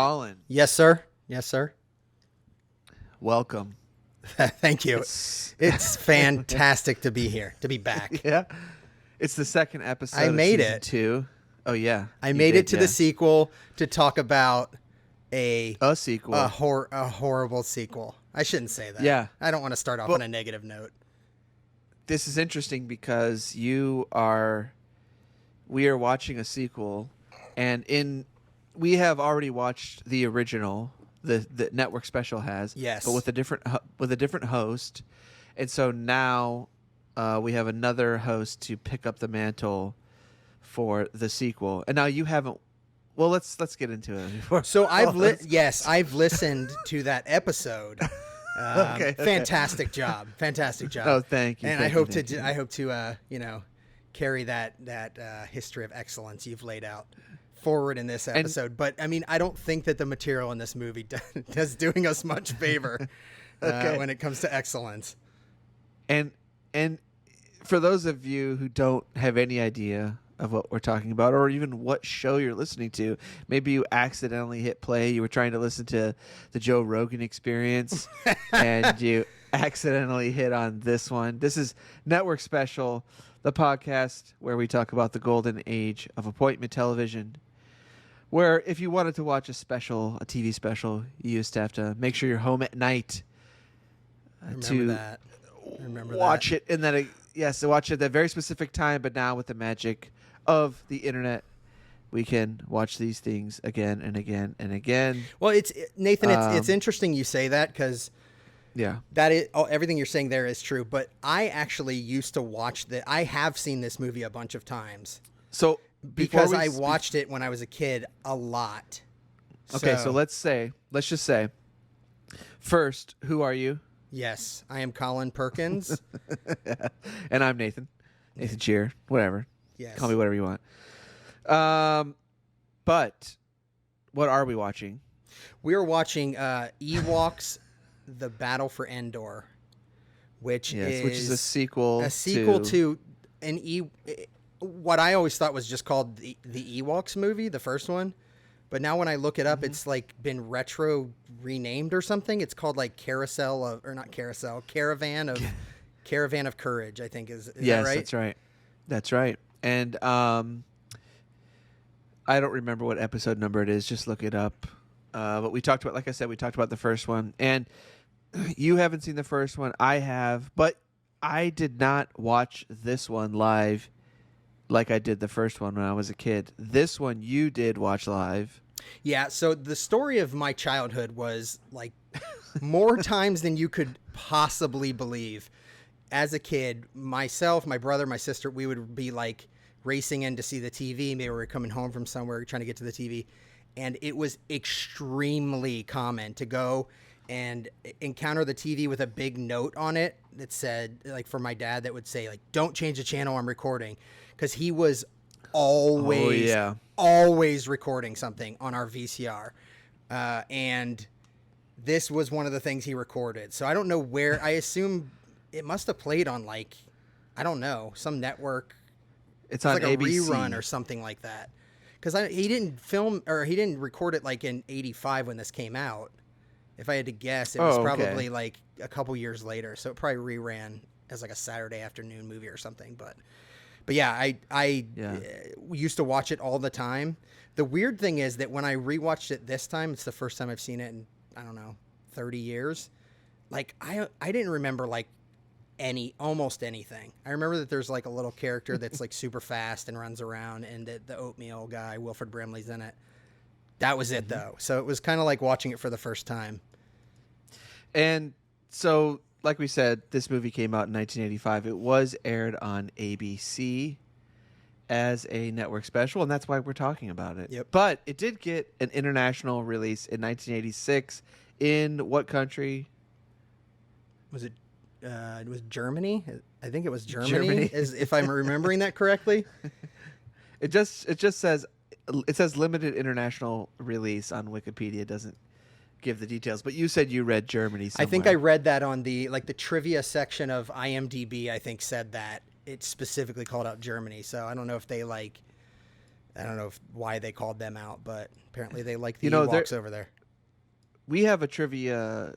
Colin. Yes, sir. Yes, sir. Welcome. Thank you. It's fantastic to be here, to be back. Yeah. It's the second episode I made of season it. 2. Oh, yeah. I made it to the sequel to talk about a sequel. A horrible sequel. I shouldn't say that. Yeah. I don't want to start off on a negative note. This is interesting because we are watching a sequel, and we have already watched the original. The network special has, yes, but with a different host, and so now we have another host to pick up the mantle for the sequel. And now you haven't. Well, let's get into it. Before. So I've listened to that episode. Okay. Fantastic job. Oh, thank you. And I hope to carry that history of excellence you've laid out forward in this episode. But I mean, I don't think that the material in this movie does doing us much favor when it comes to excellence. And for those of you who don't have any idea of what we're talking about, or even what show you're listening to, maybe you accidentally hit play. You were trying to listen to the Joe Rogan Experience, and you accidentally hit on this one. This is Network Special, the podcast where we talk about the golden age of appointment television, where if you wanted to watch a TV special, you used to have to make sure you're home at night to watch it. And then, watch it at that very specific time. But now with the magic of the internet, we can watch these things again and again and again. Well, Nathan, it's interesting you say that, because that is everything you're saying there is true. But I actually used to watch I have seen this movie a bunch of times. So because I watched it when I was a kid a lot. Okay, so let's just say, first, who are you? Yes, I am Colin Perkins. And I'm Nathan Cheer, whatever. Yes. Call me whatever you want. But what are we watching? We are watching Ewoks, The Battle for Endor, which is a sequel. A sequel to what I always thought was just called the Ewoks movie, the first one. But now when I look it up, it's like been renamed or something. It's called like Caravan of Courage, I think is yes, that right? That's right. And I don't remember what episode number it is. Just look it up. But we talked about the first one. And you haven't seen the first one. I have. But I did not watch this one live like I did the first one when I was a kid. This one you did watch live. Yeah, so the story of my childhood was like more times than you could possibly believe. As a kid, myself, my brother, my sister, we would be like racing in to see the TV. Maybe we were coming home from somewhere trying to get to the TV. And it was extremely common to go and encounter the TV with a big note on it that said, like for my dad, that would say, like, don't change the channel, I'm recording. Because he was always recording something on our VCR. And this was one of the things he recorded. So I don't know where. I assume it must have played on, like, I don't know, some network. It's on like ABC. A rerun or something like that. Because he didn't record it like in 85 when this came out. If I had to guess, it was probably like a couple years later. So it probably reran as like a Saturday afternoon movie or something. But yeah, I used to watch it all the time. The weird thing is that when I rewatched it this time, it's the first time I've seen it in, I don't know, 30 years. Like I didn't remember like almost anything. I remember that there's like a little character that's like super fast and runs around, and that the oatmeal guy, Wilford Brimley's in it. That was it though. So it was kind of like watching it for the first time. And so, like we said, this movie came out in 1985. It was aired on ABC as a network special, and that's why we're talking about it. Yep. But it did get an international release in 1986 in what country? Was it? It was Germany. I think it was Germany. If I'm remembering that correctly. It just says limited international release on Wikipedia. It doesn't give the details, but you said you read Germany somewhere. I think I read that on the trivia section of IMDb. I think said that it specifically called out Germany. So I don't know if they I don't know why they called them out, but apparently they like the You know, Ewoks over there. we have a trivia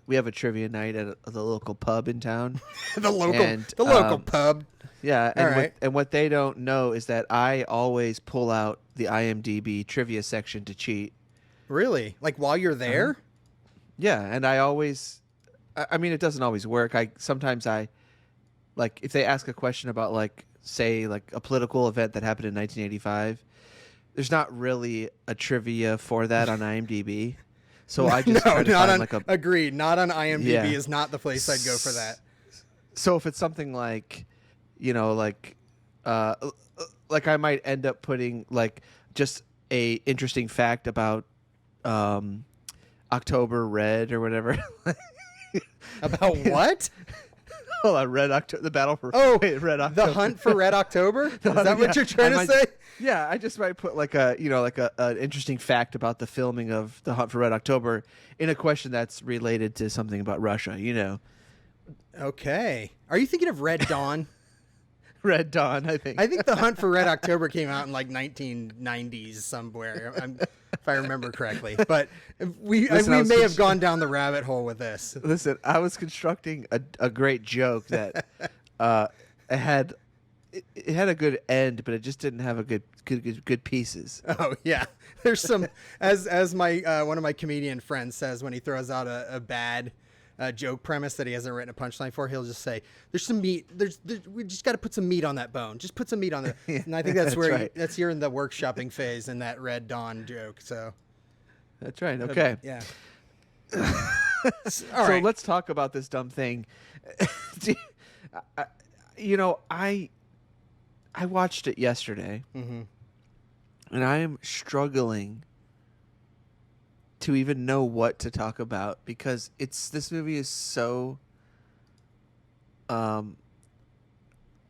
night at the local pub in town. the And, local pub. Yeah, All and right. what they don't know is that I always pull out the IMDb trivia section to cheat. Really? Like while you're there? Yeah, and I always, I mean, it doesn't always work. Sometimes like if they ask a question about like say like a political event that happened in 1985, there's not really a trivia for that on IMDb. So I just try to find like a agreed. Not on IMDb is not the place I'd go for that. So if it's something like, you know, like I might end up putting like just a interesting fact about October Red or whatever. About what? Hold on, Red October, the battle for Red October. The hunt for Red October? Is that what you're trying to say? Yeah, I just might put like an interesting fact about the filming of The Hunt for Red October in a question that's related to something about Russia, you know. Okay. Are you thinking of Red Dawn? Red Dawn, I think. I think The Hunt for Red October came out in like 1990s somewhere, if I remember correctly. But we may have gone down the rabbit hole with this. Listen, I was constructing a great joke that it had a good end, but it just didn't have a good pieces. Oh yeah, there's some as my one of my comedian friends says when he throws out a bad joke premise that he hasn't written a punchline for, he'll just say, "There's some meat. We just got to put some meat on that bone. Just put some meat on there." And I think that's where right. you're in the workshopping phase in that Red Dawn joke. So that's right. Okay. Yeah. So let's talk about this dumb thing. I watched it yesterday, and I am struggling to even know what to talk about because this movie is so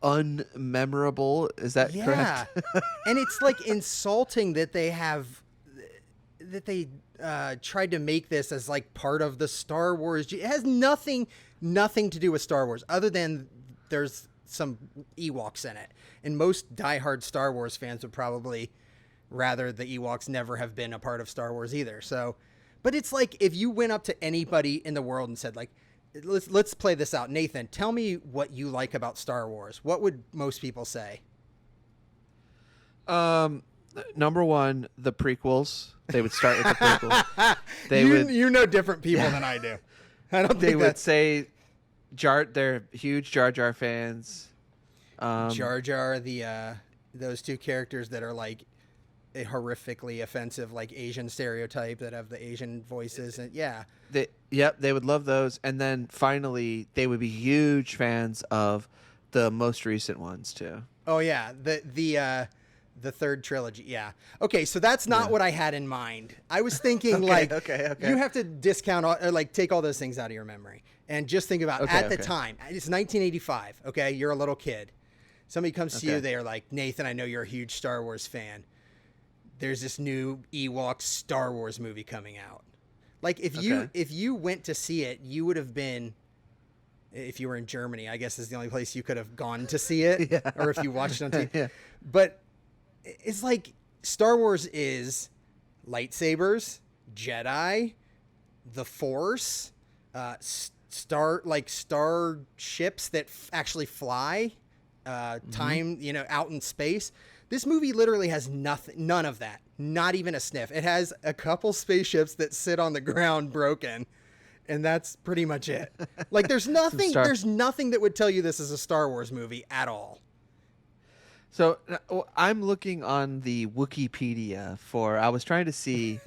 unmemorable. Is that correct? And it's like insulting that they tried to make this as like part of the Star Wars. It has nothing to do with Star Wars other than there's some Ewoks in it. And most diehard Star Wars fans would probably rather the Ewoks never have been a part of Star Wars either. So, but it's like if you went up to anybody in the world and said like, let's play this out. Nathan, tell me what you like about Star Wars. What would most people say? Number one, the prequels. They would start with the prequels. You know different people than I do. I don't think they would say they're huge Jar Jar fans. Jar Jar, those two characters that are like a horrifically offensive, like Asian stereotype that have the Asian voices, and they would love those. And then finally, they would be huge fans of the most recent ones too. Oh yeah, the third trilogy. Yeah. Okay, so that's not what I had in mind. I was thinking okay. You have to discount or like take all those things out of your memory and just think about at the time. It's 1985. Okay, you're a little kid. Somebody comes to you. They are like, Nathan, I know you're a huge Star Wars fan. There's this new Ewoks Star Wars movie coming out. Like if you went to see it, you would have been. If you were in Germany, I guess is the only place you could have gone to see it, or if you watched it on TV. But it's like Star Wars is lightsabers, Jedi, the Force, starships that actually fly, time, out in space. This movie literally has none of that, not even a sniff. It has a couple spaceships that sit on the ground broken, and that's pretty much it. Like there's nothing that would tell you this is a Star Wars movie at all. So I'm looking on the Wikipedia I was trying to see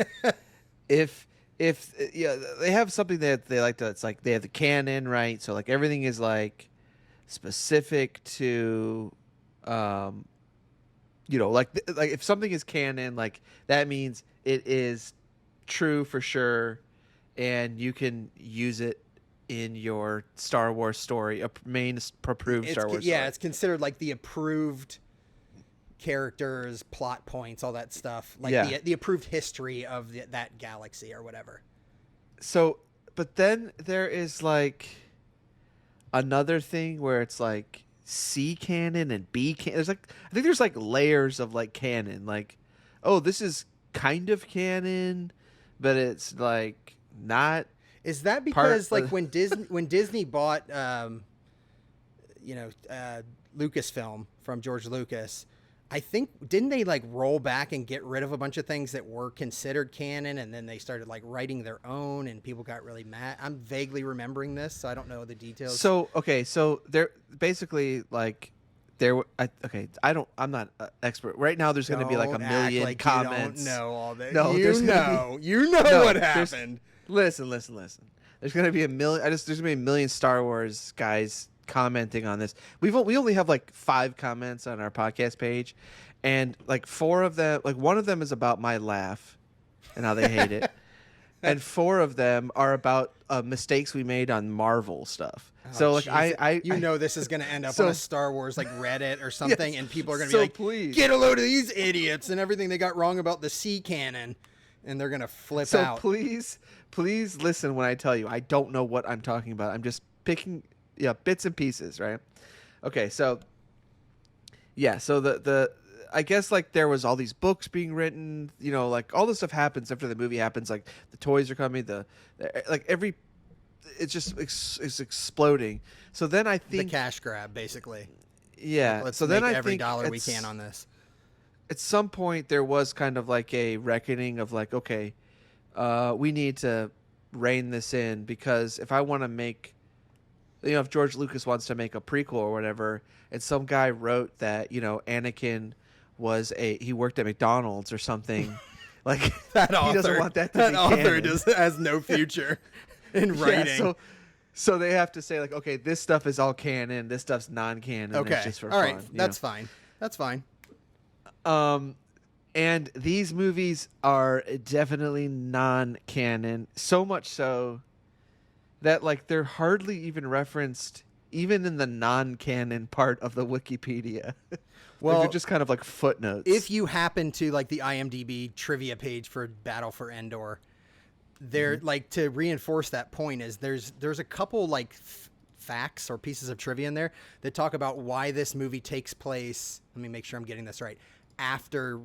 if they have something that they like to, it's like they have the canon, right? So like everything is like specific to, like if something is canon, like that means it is true for sure. And you can use it in your Star Wars story, a main approved Star Wars story. Yeah, it's considered like the approved characters, plot points, all that stuff. Like the approved history of that galaxy or whatever. So, but then there is like another thing where it's like C canon and B canon. I think there's like layers of like canon. Like oh, this is kind of canon, but it's like not. Is that because like of... when Disney bought Lucasfilm from George Lucas, I think didn't they like roll back and get rid of a bunch of things that were considered canon, and then they started like writing their own, and people got really mad. I'm vaguely remembering this, so I don't know the details. So okay, so they're basically like I'm not an expert right now. There's going to be like a million like comments. You don't know all that. No, you know what happened. Listen. There's going to be a million. There's going to be a million Star Wars guys commenting on this. We only have like 5 comments on our podcast page, and like 4 of them, like one of them is about my laugh and how they hate it, and 4 of them are about mistakes we made on Marvel stuff. So like I this is going to end up on a Star Wars like Reddit or something, yes, and people are going to be like, please get a load of these idiots and everything they got wrong about the C canon, and they're going to flip out. So please listen when I tell you. I don't know what I'm talking about. I'm just picking bits and pieces, right? Okay, so the I guess like there was all these books being written, like all this stuff happens after the movie happens, like the toys are coming, it's exploding. So then I think the cash grab, basically. Yeah. Let's so make then I every think dollar we can on this. At some point there was kind of like a reckoning of like, okay, we need to rein this in, because if I want to make, if George Lucas wants to make a prequel or whatever, and some guy wrote that, Anakin he worked at McDonald's or something, like that author, he doesn't want that to be canon. Has no future in writing. Yeah, so they have to say like, okay, this stuff is all canon, this stuff's non-canon. Okay, it's just for all fun, right, that's fine. That's fine. And these movies are definitely non-canon, so much so that like they're hardly even referenced even in the non-canon part of the Wikipedia. Well, they're just kind of like footnotes. If you happen to like the IMDb trivia page for Battle for Endor, they're like, to reinforce that point, is there's a couple like facts or pieces of trivia in there that talk about why this movie takes place. Let me make sure I'm getting this right. After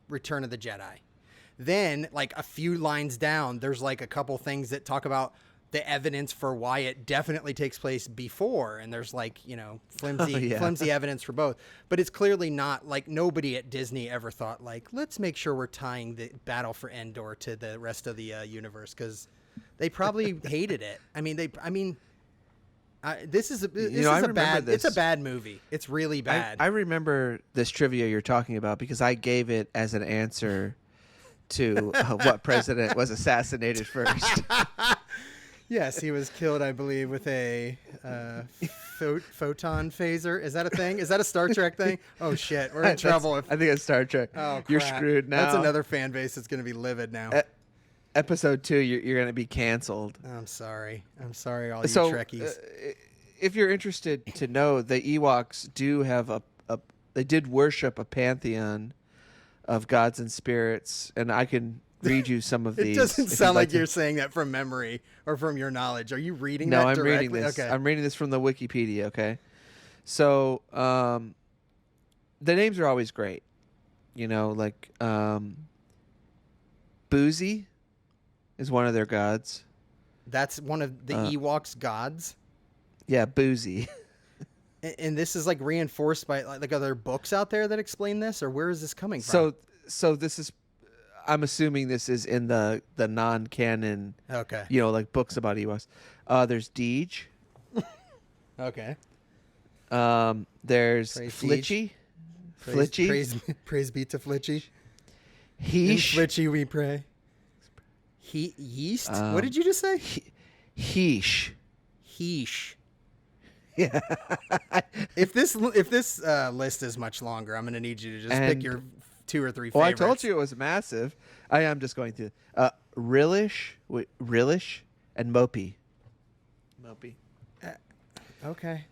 Return of the Jedi. Then like a few lines down, there's like a couple things that talk about the evidence for why it definitely takes place before, and there's like, flimsy evidence for both. But it's clearly not like, nobody at Disney ever thought like, let's make sure we're tying the Battle for Endor to the rest of the universe, because they probably hated it. This is a bad movie. It's really bad. I remember this trivia you're talking about because I gave it as an answer to what president was assassinated first. Yes, he was killed, I believe, with a photon phaser. Is that a thing? Is that a Star Trek thing? Oh, shit. We're in trouble. I think it's Star Trek. Oh, crap. You're screwed now. That's another fan base that's going to be livid now. Episode 2, you're going to be canceled. I'm sorry, all you Trekkies. If you're interested to know, the Ewoks do have they did worship a pantheon of gods and spirits, and I can read you some of these. It doesn't sound like you're saying that from memory or from your knowledge. Are you reading that directly? No, I'm reading this. Okay. I'm reading this from the Wikipedia, okay? So, the names are always great. Like, Boozy is one of their gods. That's one of the Ewoks' gods? Yeah, Boozy. And this is like reinforced by like other books out there that explain this, or where is this coming from? So this is, I'm assuming this is in the non-canon, okay, like books about Ewoks. There's Deej. Okay. There's Praise Flitchy. Deej. Flitchy. Praise be to Flitchy. Heesh. In Flitchy we pray. Yeast? What did you just say? Heesh. Heesh. Yeah. If this list is much longer, I'm going to need you to just pick your 2 or 3 favorites. Well, I told you it was massive. I am just going through. Rillish, and Mopey. Okay.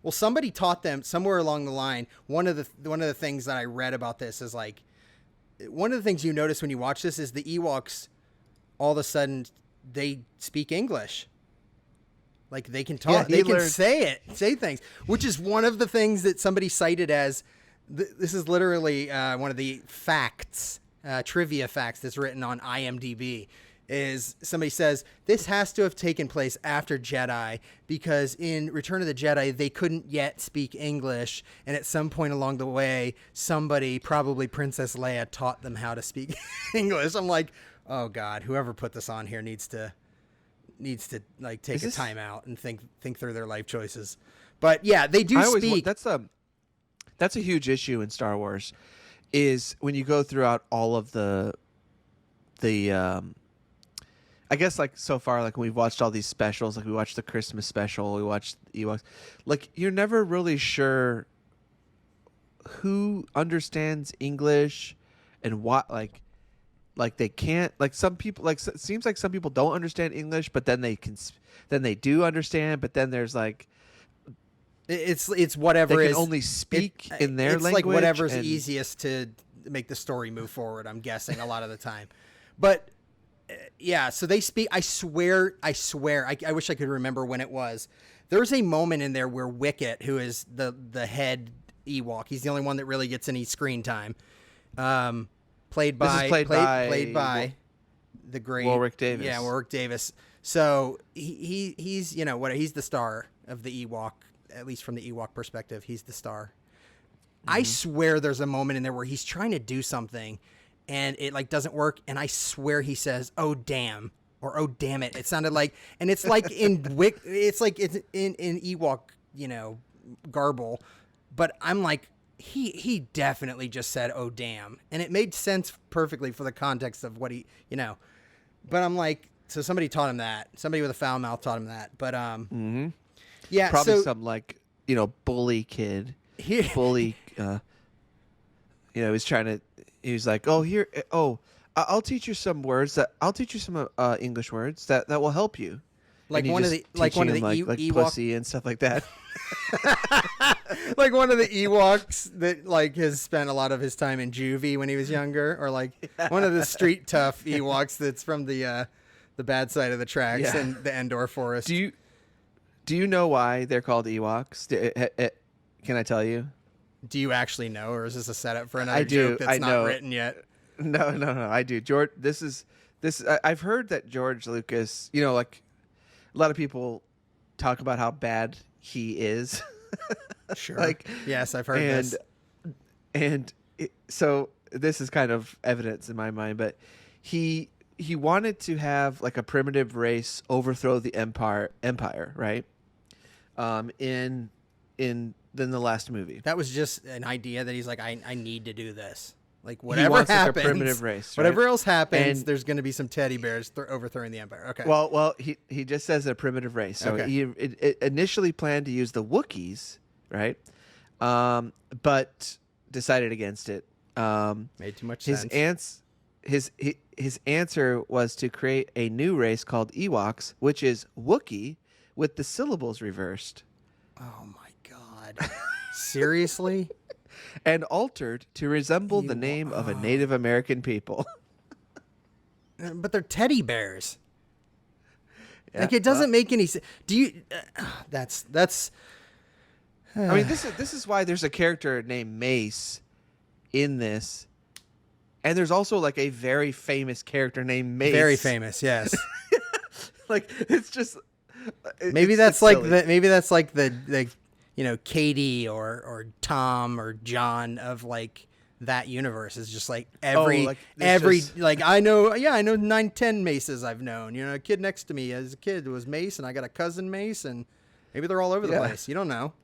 Well, somebody taught them somewhere along the line. One of the things that I read about this is like, one of the things you notice when you watch this is the Ewoks, all of a sudden they speak English. Like they can talk, they can say things, which is one of the things that somebody cited as This is literally one of the facts, trivia facts that's written on IMDb. Is somebody says this has to have taken place after Jedi because in Return of the Jedi they couldn't yet speak English, and at some point along the way somebody, probably Princess Leia, taught them how to speak English. I'm like, oh God, whoever put this on here needs to like take a time out and think through their life choices. But yeah, they do speak. That's a huge issue in Star Wars, is when you go throughout all of the I guess, like, so far, like, we've watched all these specials, like we watched the Christmas special, we watched Ewoks, like, you're never really sure who understands English and what, like they can't, like, some people, like, it seems like some people don't understand English, but then they do understand, but then there's like it's whatever they can only speak in their language. It's like whatever's easiest to make the story move forward, I'm guessing, a lot of the time. But yeah, so they speak. I swear. I wish I could remember when it was. There's a moment in there where Wicket, who is the head Ewok, he's the only one that really gets any screen time. Played by the great Warwick Davis. Yeah, Warwick Davis. So he's he's the star of the Ewok, at least from the Ewok perspective. He's the star. Mm-hmm. I swear there's a moment in there where he's trying to do something and it like doesn't work, and I swear he says, "Oh damn," or "Oh damn it." It sounded like, and it's like it's like it's in Ewok, garble, but I'm like, he definitely just said, "Oh damn," and it made sense perfectly for the context of what he, But I'm like, so somebody taught him that. Somebody with a foul mouth taught him that. But yeah, probably some like bully kid, bully. He's trying to. He's like, I'll teach you some words I'll teach you some English words that will help you. Like one of the Ewok pussy and stuff like that. Like one of the Ewoks that like has spent a lot of his time in juvie when he was younger, or like one of the street tough Ewoks that's from the bad side of the tracks in the Endor forest. Do you know why they're called Ewoks? Can I tell you? Do you actually know, or is this a setup for another joke that's not written yet? No, I do. George, I've heard that George Lucas, like a lot of people talk about how bad he is. Sure. Yes, I've heard this. So this is kind of evidence in my mind, but he wanted to have like a primitive race overthrow the empire, right? In the last movie. That was just an idea that he's like, I need to do this. Like whatever happens, like a primitive race, right? Whatever else happens, there's going to be some teddy bears overthrowing the empire. Okay. Well, he just says a primitive race. So he initially planned to use the Wookiees, right? But decided against it. Made too much sense. His answer was to create a new race called Ewoks, which is Wookiee with the syllables reversed. Oh my God. Seriously? And altered to resemble the name of a Native American people. But they're teddy bears. Yeah, like it doesn't make any sense. Do you? That's. I mean, this is why there's a character named Mace in this, and there's also like a very famous character named Mace. Very famous, yes. Like it's just. Maybe that's like the Katie or Tom or John of like that universe is just like every I know 9-10 Maces I've known. A kid next to me as a kid was Mace, and I got a cousin Mace, and maybe they're all over the place. You don't know.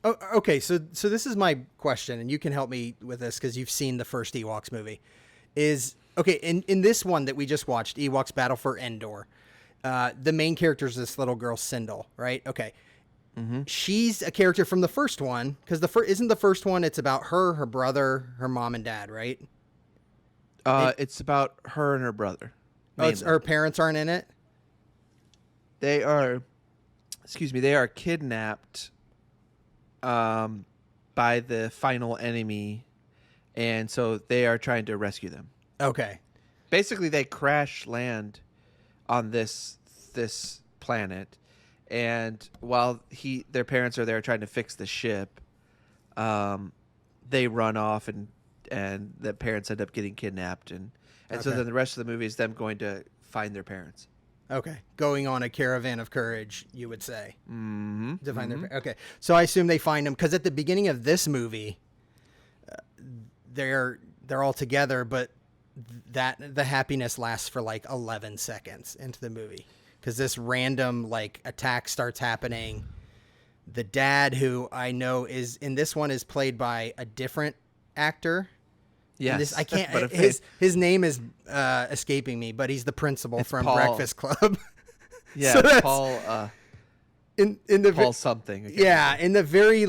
Oh, okay, so this is my question, and you can help me with this because you've seen the first Ewoks movie. In this one that we just watched, Ewoks Battle for Endor, the main character is this little girl, Sindel, right? Okay. Mm-hmm. She's a character from the first one, because isn't the first one, it's about her brother, her mom and dad, right? It's about her and her brother. Her parents aren't in it? They are kidnapped by the final enemy, and so they are trying to rescue them. Okay. Basically, they crash land on this planet, and while their parents are there trying to fix the ship, they run off and the parents end up getting kidnapped and so then the rest of the movie is them going to find their parents. Okay, going on a caravan of courage, you would say, to find their. Okay, so I assume they find them because at the beginning of this movie, they're all together, but that the happiness lasts for like 11 seconds into the movie because this random like attack starts happening. The dad, who I know is in this one, is played by a different actor. Yes, I can't. His name is escaping me, but he's the principal from Paul. Breakfast Club. Yeah, so Paul. In the Paul something. In the very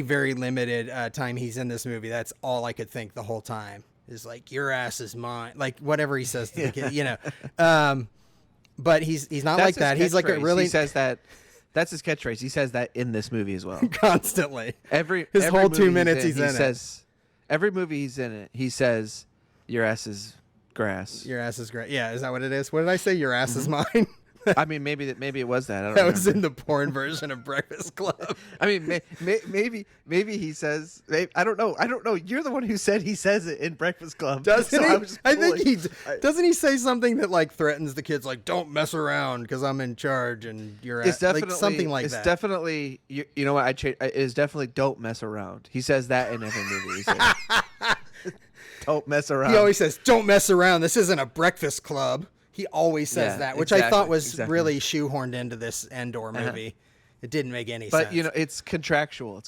very limited time he's in this movie, that's all I could think the whole time is like, your ass is mine, like whatever he says to the kid, you know. But he's not like that. He's like a really. He says that. That's his catchphrase. He says that in this movie as well. Constantly. Every whole 2 minutes he's in it. Says, every movie he's in it, he says, "Your ass is grass." Your ass is great. Yeah, is that what it is? What did I say? Your ass is mine. I mean, maybe it was that. I don't that remember. was in the porn version of Breakfast Club. I mean, maybe he says. I don't know. You're the one who said he says it in Breakfast Club. Doesn't he? I think he doesn't. He say something that like threatens the kids, like "Don't mess around because I'm in charge," and it's definitely like, something like that. It's definitely you know what it is definitely "Don't mess around." He says that in every movie. He says, "Don't mess around." He always says, "Don't mess around. This isn't a Breakfast Club." He always says that, which I thought was really shoehorned into this Endor movie. It didn't make any sense. But, you know, it's contractual.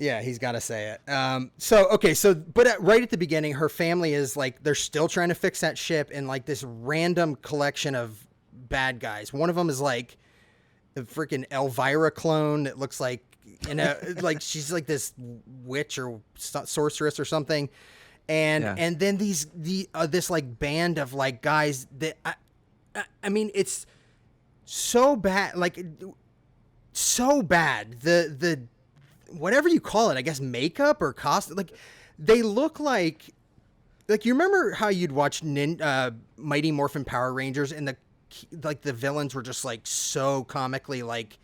Yeah, he's got to say it. But right at the beginning, her family is like, they're still trying to fix that ship in like this random collection of bad guys. One of them is like the freaking Elvira clone that looks like, like she's like this witch or sorceress or something. And then this like band of like guys that I mean, it's so bad, like so bad. The whatever you call it, I guess makeup or costume, like they look like you remember how you'd watch Mighty Morphin Power Rangers and the villains were just like so comically like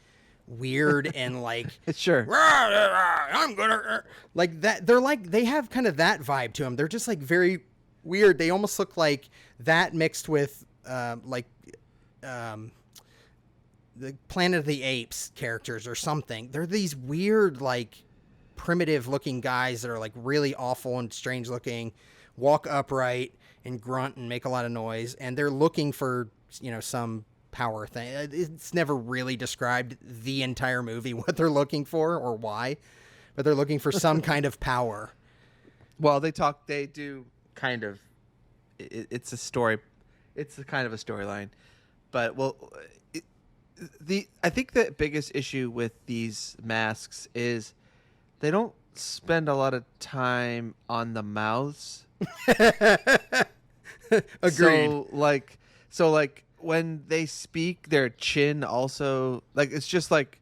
weird and like sure I'm gonna like that. They're like, they have kind of that vibe to them. They're just like very weird. They almost look like that mixed with the Planet of the Apes characters or something. They're these weird like primitive looking guys that are like really awful and strange looking, walk upright and grunt and make a lot of noise, and they're looking for, you know, some power thing. It's never really described the entire movie what they're looking for or why, but they're looking for some kind of power. Well, they do kind of. It's a story. It's a kind of a storyline, but I think the biggest issue with these masks is they don't spend a lot of time on the mouths. Agreed. So like when they speak, their chin also, like, it's just like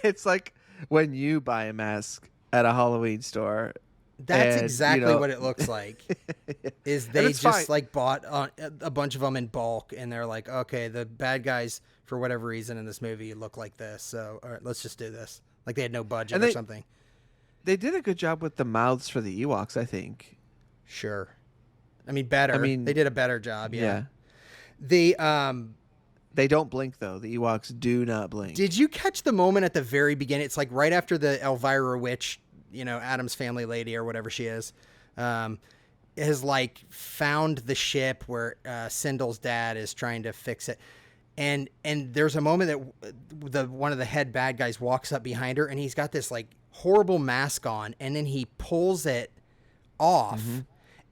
it's like when you buy a mask at a Halloween store. That's exactly what it looks like. Is they just fine. Like bought a bunch of them in bulk, and they're like, okay, the bad guys for whatever reason in this movie look like this, so all right, let's just do this. Like they had no budget or something. They did a good job with the mouths for the Ewoks, I think. Sure. I mean, they did a better job. Yeah. They don't blink though. The Ewoks do not blink. Did you catch the moment at the very beginning? It's like right after the Elvira witch, you know, Adam's family lady or whatever she is, has like found the ship where Sindel's dad is trying to fix it. And there's a moment that one of the head bad guys walks up behind her, and he's got this like horrible mask on, and then he pulls it off. Mm-hmm.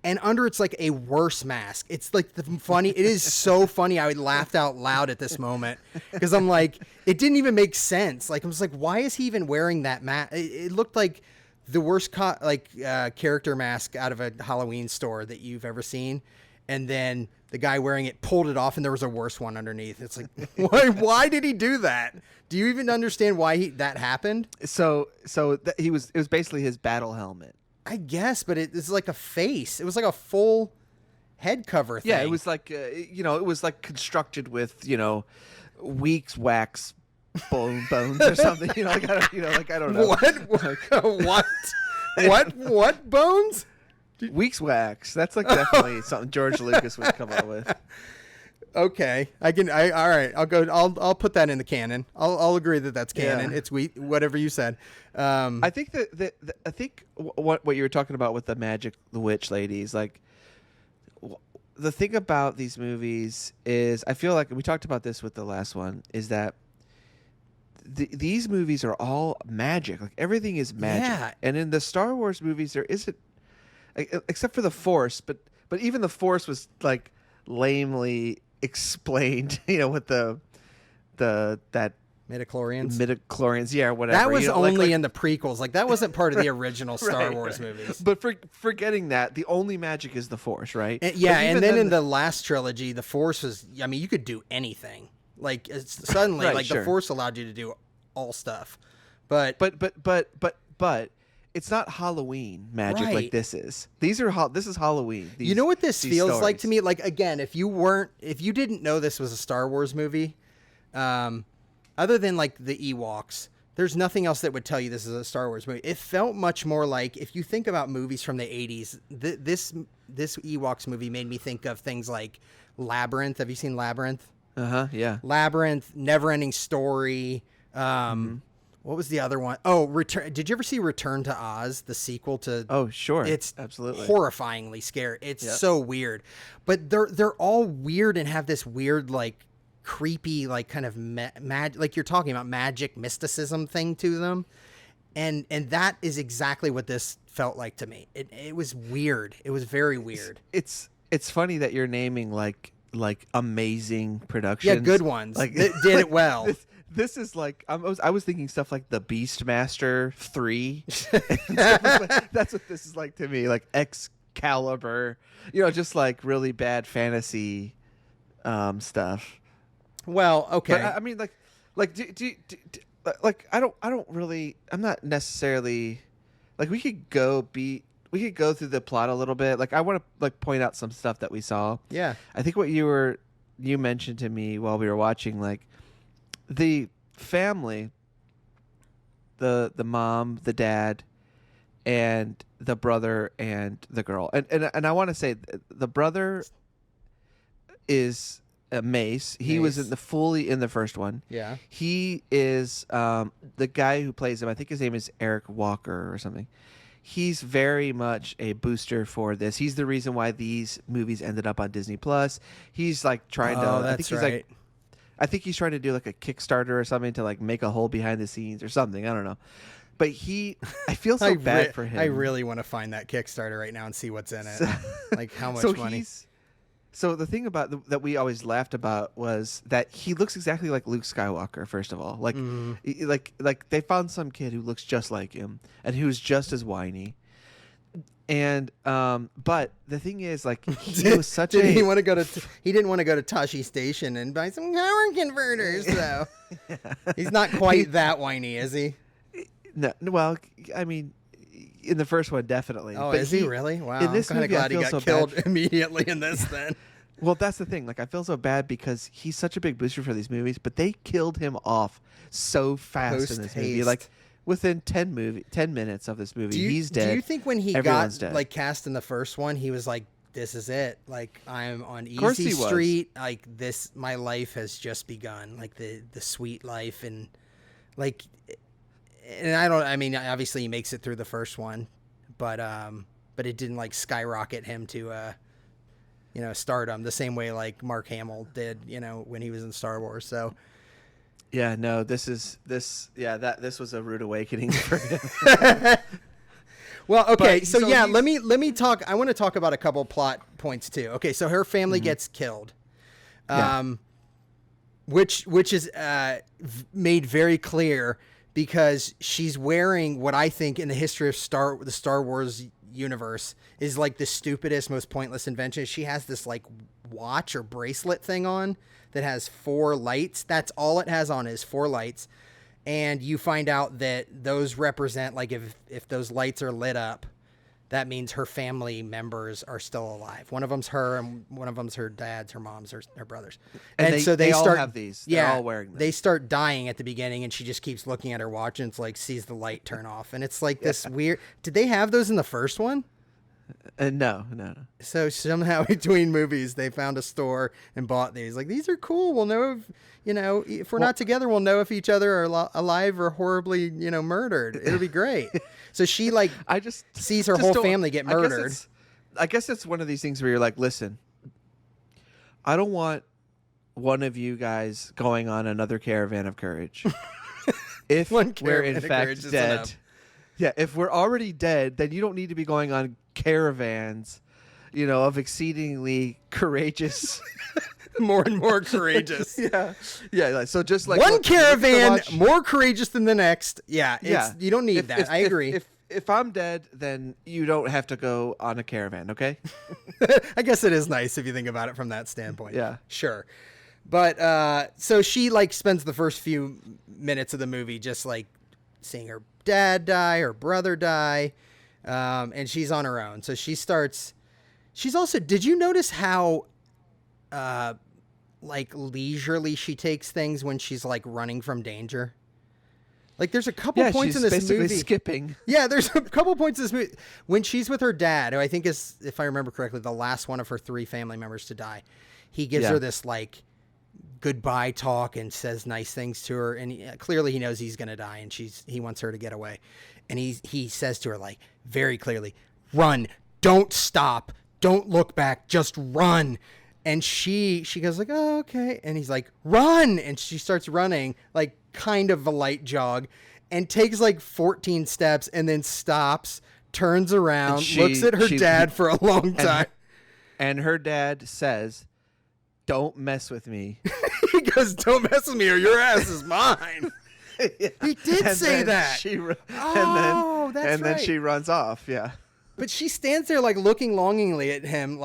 And under it's like a worse mask. It's like it is so funny. I laughed out loud at this moment because I'm like, it didn't even make sense. Like, I was like, why is he even wearing that mask? It looked like the worst character mask out of a Halloween store that you've ever seen. And then the guy wearing it pulled it off, and there was a worse one underneath. It's like, why did he do that? Do you even understand why that happened? It was basically his battle helmet. I guess, but it's like a face. It was like a full head cover thing. Yeah, it was like, it was like constructed with, weeks wax bones or something. Like I don't know. What bones? Week's wax. That's like definitely something George Lucas would come up with. Okay, all right. I'll put that in the canon. I'll agree that that's canon. Yeah. It's whatever you said. I think I think what you were talking about with the witch ladies, like the thing about these movies is, I feel like we talked about this with the last one, is that these movies are all magic. Like everything is magic. Yeah. And in the Star Wars movies, there isn't, except for the Force, but even the Force was like lamely explained, with that midichlorians, yeah, whatever. That was only in the prequels. Like that wasn't part of the original Star Wars movies. But forgetting that, the only magic is the Force, right? And then in the last trilogy, the Force was, I mean, you could do anything. Like suddenly, the Force allowed you to do all stuff. But it's not Halloween magic like this is. This is Halloween. You know what this feels stories. Like to me? Like, again, if you didn't know this was a Star Wars movie, other than like the Ewoks, there's nothing else that would tell you this is a Star Wars movie. It felt much more like, if you think about movies from the 80s, this Ewoks movie made me think of things like Labyrinth. Have you seen Labyrinth? Yeah. Labyrinth, Neverending Story. What was the other one? Oh, Return. Did you ever see Return to Oz, the sequel to? Oh, sure. It's absolutely horrifyingly scary. It's so weird, but they're all weird and have this weird, like, creepy, like, kind of like you're talking about magic mysticism thing to them, and that is exactly what this felt like to me. It was weird. It was very weird. It's funny that you're naming like amazing productions. Yeah, good ones. Like that did it well. This is like, I was thinking stuff like the Beastmaster 3. That's what this is like to me. Like Excalibur, just like really bad fantasy stuff. Well, okay. But I mean, I'm not necessarily, like, we could go through the plot a little bit. Like, I want to like point out some stuff that we saw. Yeah. I think what you mentioned to me while we were watching, like, the family, the mom, the dad, and the brother and the girl, and I want to say the brother is Mace. He was fully in the first one. Yeah. He is the guy who plays him. I think his name is Eric Walker or something. He's very much a booster for this. He's the reason why these movies ended up on Disney Plus. He's like trying to. I think he's trying to do like a Kickstarter or something to like make a whole behind the scenes or something. I don't know. But I feel so bad for him. I really want to find that Kickstarter right now and see what's in it. Like how much money. So the thing about that we always laughed about was that he looks exactly like Luke Skywalker. First of all, like they found some kid who looks just like him and who's just as whiny. And but the thing is, like, he was such a. He didn't want to go to Tashi Station and buy some power converters, though. Yeah. He's not quite that whiny, is he? No, well, I mean, in the first one, definitely. Oh, but is he really? Wow. In this movie, glad he got killed immediately in this. Then. Well, that's the thing. Like, I feel so bad because he's such a big booster for these movies, but they killed him off so fast in this movie. Like, within 10 minutes of this movie, he's dead. Do you think when he got like cast in the first one, he was like, "This is it. Like, I'm on Easy Street. Like, this, my life has just begun. Like the sweet life." And like, and I mean, obviously he makes it through the first one, but it didn't like skyrocket him to stardom the same way like Mark Hamill did, when he was in Star Wars. So. Yeah, no, this was a rude awakening for him. Well, okay, so let me talk. I want to talk about a couple plot points too. Okay, so her family gets killed, which is made very clear because she's wearing what I think in the history of the Star Wars universe is like the stupidest, most pointless invention. She has this like watch or bracelet thing on that has 4 lights. That's all it has on is 4 lights. And you find out that those represent, like, if those lights are lit up, that means her family members are still alive. One of them's her, and one of them's her dad's, her mom's, her brothers. And so they all start, have these. They're all wearing them. They start dying at the beginning, and she just keeps looking at her watch, and it's like sees the light turn off, and it's like this weird. Did they have those in the first one? No. So somehow between movies, they found a store and bought these. Like, these are cool. We'll know if we're not together, we'll know if each other are alive or horribly, murdered. It'll be great. So she sees her whole family get murdered. I guess it's one of these things where you're like, listen, I don't want one of you guys going on another caravan of courage. If we're in fact dead. Yeah, if we're already dead, then you don't need to be going on caravans, of exceedingly courageous, more and more courageous. Yeah. So just like one caravan more courageous than the next. Yeah. You don't need that. I agree. If I'm dead, then you don't have to go on a caravan. Okay. I guess it is nice if you think about it from that standpoint. Yeah. Sure. But so she spends the first few minutes of the movie just seeing her dad die, her brother die, and she's on her own. So she's also, did you notice how leisurely she takes things when she's running from danger? There's a couple points in this movie. Basically skipping. Yeah, there's a couple points in this movie when she's with her dad, who I think is, if I remember correctly, the last one of her 3 family members to die. He gives her this goodbye talk and says nice things to her, and clearly he knows he's gonna die, and he wants her to get away, and he says to her very clearly, run, don't stop, don't look back, just run. And she goes oh, okay, and he's like, run, and she starts running kind of a light jog, and takes 14 steps, and then stops, turns around, looks at her dad for a long time, and her dad says, don't mess with me. He goes, don't mess with me or your ass is mine. He did say that. Then she runs off. Yeah. But she stands there looking longingly at him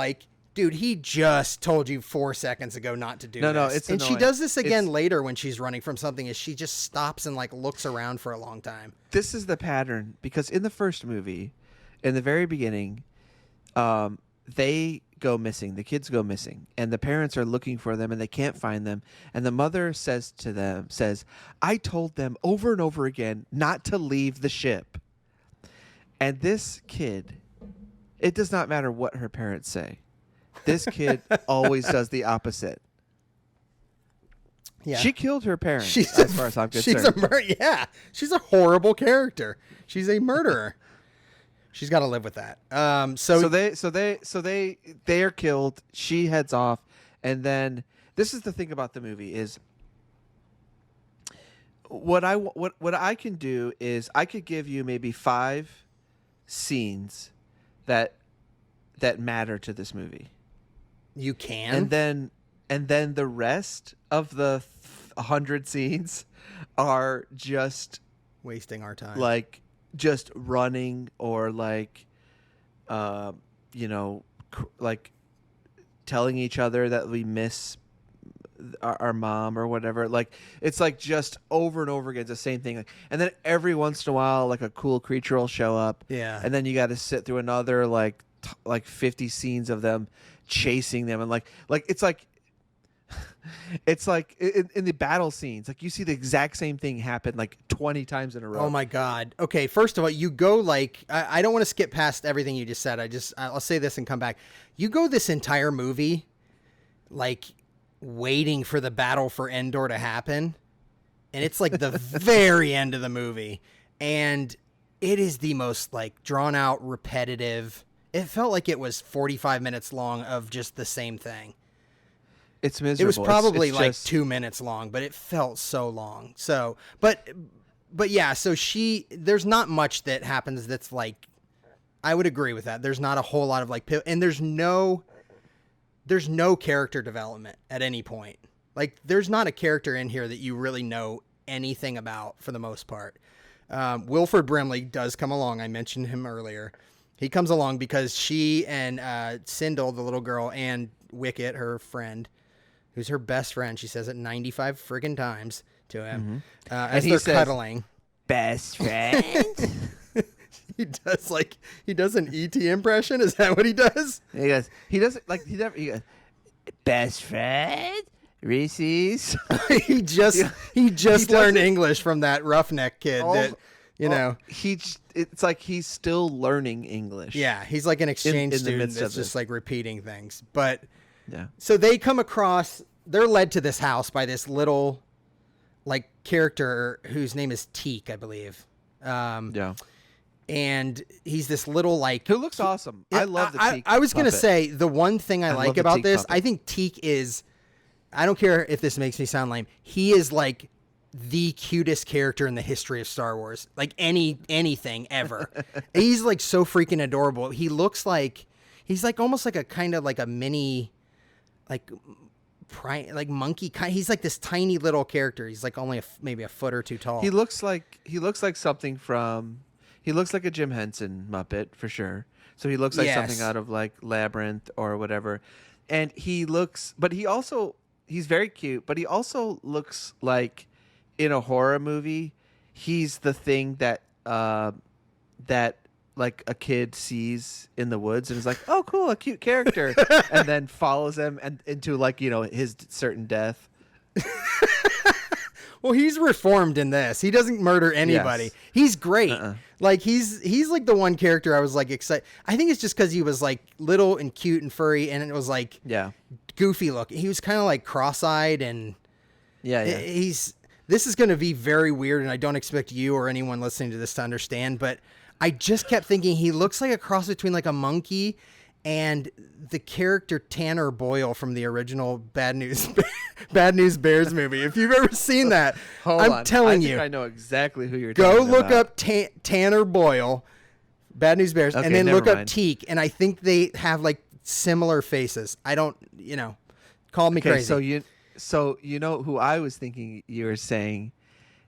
dude, he just told you 4 seconds ago not to do this. No, it's and annoying. She does this again later when she's running from something, is she just stops and looks around for a long time. This is the pattern, because in the first movie, in the very beginning, they go missing. The kids go missing, and the parents are looking for them, and they can't find them. And the mother says, I told them over and over again not to leave the ship. And this kid, it does not matter what her parents say. This kid always does the opposite. Yeah. She killed her parents, as far as I'm concerned. She's a horrible character. She's a murderer. She's got to live with that. So they are killed. She heads off, and then this is the thing about the movie is what I can do is I could give you maybe 5 scenes that matter to this movie. You can, and then the rest of the 100 scenes are just wasting our time. Just running or telling each other that we miss our mom or whatever. It's just over and over again. It's the same thing. And then every once in a while, a cool creature will show up. Yeah. And then you got to sit through another 50 scenes of them chasing them, and it's in the battle scenes, you see the exact same thing happen 20 times in a row. Oh my God. Okay. First of all, you go I don't want to skip past everything you just said. I'll say this and come back. You go this entire movie, waiting for the battle for Endor to happen. And it's the very end of the movie. And it is the most drawn out, repetitive. It felt like it was 45 minutes long of just the same thing. It's miserable. It was probably it's 2 minutes long, but it felt so long. So, but yeah, so there's not much that happens that's I would agree with that. There's not a whole lot of and there's no character development at any point. There's not a character in here that you really know anything about for the most part. Wilford Brimley does come along. I mentioned him earlier. He comes along because she and Sindel, the little girl, and Wicket, her friend, who's her best friend, she says it 95 friggin' times to him, as they're cuddling. Best friend? He does an ET impression. Is that what he does? He goes. He doesn't like. He goes. Best friend, Reese's. he just learned English from that roughneck kid. It's like he's still learning English. Yeah, he's like an exchange in student that's just like repeating things. But yeah. So they come across. They're led to this house by this little, like, character whose name is Teak, I believe. Yeah. And he's this little, like... Who looks awesome. I love the Teak I was going to puppet. say, the one thing I like about this, puppet. I think Teak is... I don't care if this makes me sound lame. He is, like, the cutest character in the history of Star Wars. Like, anything ever. He's, like, so freaking adorable. He looks like... He's, like, almost like a kind of, like, a mini... Like monkey kind. He's like this tiny little character. He's like only maybe a foot or two tall. He looks like something from. He looks like a Jim Henson Muppet for sure. So he looks like something out of like Labyrinth or whatever. And he's very cute, but he also looks like in a horror movie, he's the thing that like a kid sees in the woods and is like, oh, cool, a cute character, and then follows him and into like, his certain death. Well, he's reformed in this. He doesn't murder anybody. Yes. He's great. Like he's like the one character I was like excited. I think it's just because he was like little and cute and furry, and it was like goofy looking. He was kind of like cross-eyed, and this is going to be very weird, and I don't expect you or anyone listening to this to understand, but I just kept thinking he looks like a cross between like a monkey and the character Tanner Boyle from the original Bad News Bears movie. If you've ever seen that, I'm telling you. I know exactly who you're talking about. Go look up Tanner Boyle, Bad News Bears, and then look up Teak, and I think they have like similar faces. I don't, call me crazy. So you know who I was thinking you were saying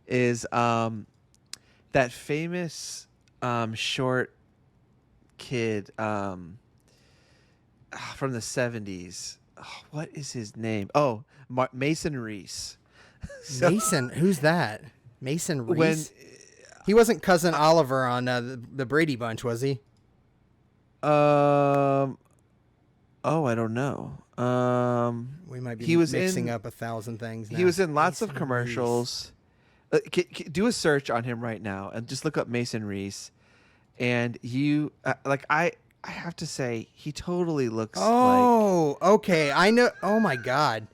is that famous short kid from the 70s. Oh, what is his name? Oh, Mason Reese. Mason? Who's that? Mason Reese? He wasn't Cousin Oliver on the Brady Bunch, was he? Oh, I don't know. We might be mixing up 1,000 things now. He was in lots of commercials. Do a search on him right now and just look up Mason Reese, and you I have to say he totally looks okay, I know. Oh my god,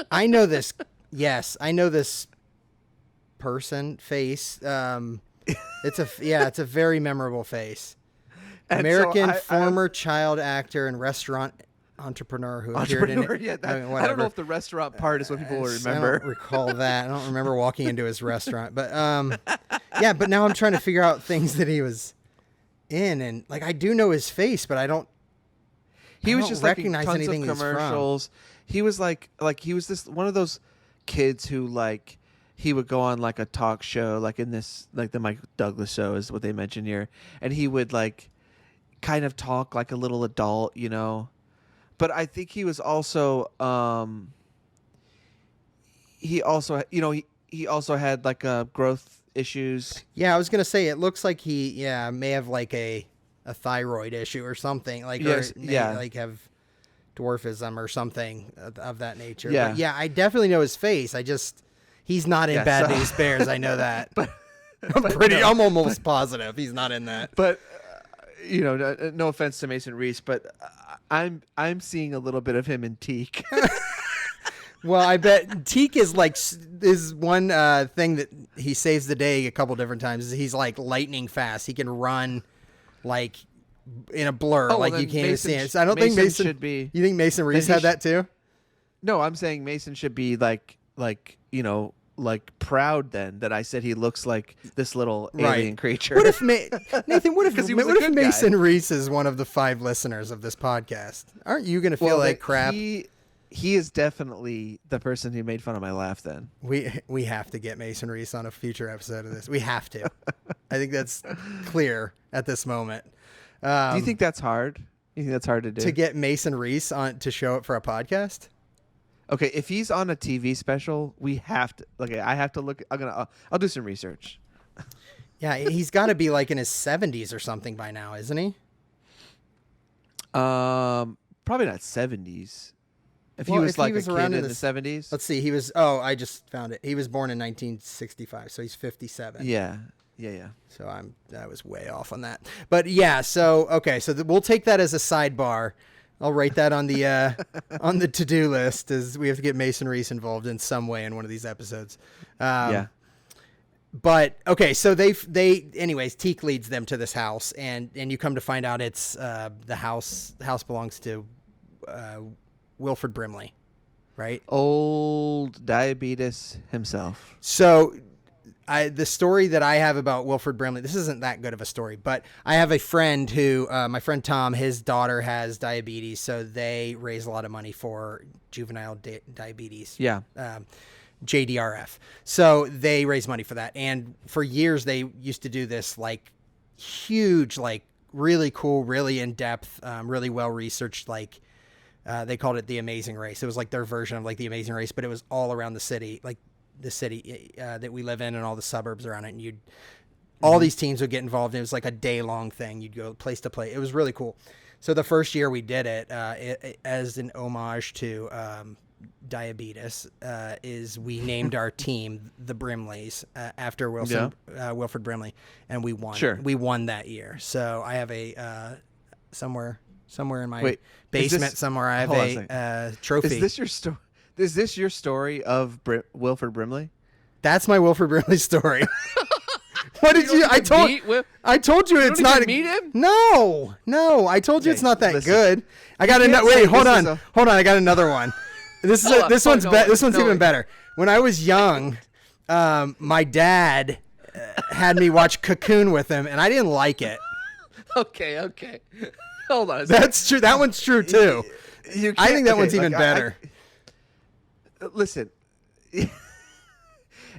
I know this. Yes, I know this person face. It's a very memorable face. American former child actor and restaurant entrepreneur who appeared in it. Yeah, I don't know if the restaurant part is what people will remember. I don't recall that. I don't remember walking into his restaurant, but but now I'm trying to figure out things that he was in, and like I do know his face, but I don't. He was just recognize tons anything of commercials. He was like he was this one of those kids who like he would go on like a talk show, like in this like the Mike Douglas show is what they mention here, and he would like kind of talk like a little adult, But I think he was also he also had like growth issues. Yeah, I was gonna say it looks like he may have like a thyroid issue or something like like have dwarfism or something of that nature. Yeah, but yeah, I definitely know his face. He's not in Bad News Bears. I know that. I'm almost positive he's not in that. But no offense to Mason Reese, but I'm seeing a little bit of him in Teak. Well, I bet Teak is one thing that he saves the day a couple different times. He's like lightning fast. He can run like in a blur, you can't even see it. So I don't think Mason should be. You think Mason Reese had that too? No, I'm saying Mason should be like proud then that I said he looks like this little alien creature. What if Nathan? What if Mason Reese is one of the 5 listeners of this podcast? Aren't you going to feel like crap? He is definitely the person who made fun of my laugh. Then we have to get Mason Reese on a future episode of this. We have to. I think that's clear at this moment. Do you think that's hard? You think that's hard to do? To get Mason Reese on to show up for a podcast? Okay, if he's on a TV special, we have to. Okay, I have to look. I'll do some research. Yeah, he's got to be like in his 70s or something by now, isn't he? Probably not 70s. If he was like a kid in the 70s. Let's see. He was. Oh, I just found it. He was born in 1965, so he's 57. Yeah. So I was way off on that. But yeah. So okay. So we'll take that as a sidebar. I'll write that on the to-do list, as we have to get Mason Reese involved in some way in one of these episodes. Yeah. But okay, so anyways, Teak leads them to this house, and you come to find out it's the house belongs to Wilford Brimley, right? Old diabetes himself. So the story that I have about Wilford Brimley, this isn't that good of a story, but I have a friend who, my friend Tom, his daughter has diabetes, so they raise a lot of money for juvenile diabetes. Yeah. JDRF. So they raise money for that. And for years, they used to do this like huge, like really cool, really in-depth, really well-researched, like they called it The Amazing Race. It was like their version of like The Amazing Race, but it was all around the city, like the city that we live in and all the suburbs around it. And all these teams would get involved. It was like a day-long thing. You'd go place to place. It was really cool. So the first year we did it, as an homage to diabetes, is we named our team the Brimleys after Wilford Brimley, and we won. Sure. We won that year. So I have a somewhere in my basement somewhere. I have a trophy. Is this your story? Is this your story of Wilford Brimley? That's my Wilford Brimley story. What did you? I told you it's not. Meet him? No. I told you it's not that good. I got another. Wait, hold on. I got another one. This one's even better. When I was young, my dad had me watch Cocoon with him, and I didn't like it. Okay. Hold on. That's true. That one's true too. I think that one's even better. Listen,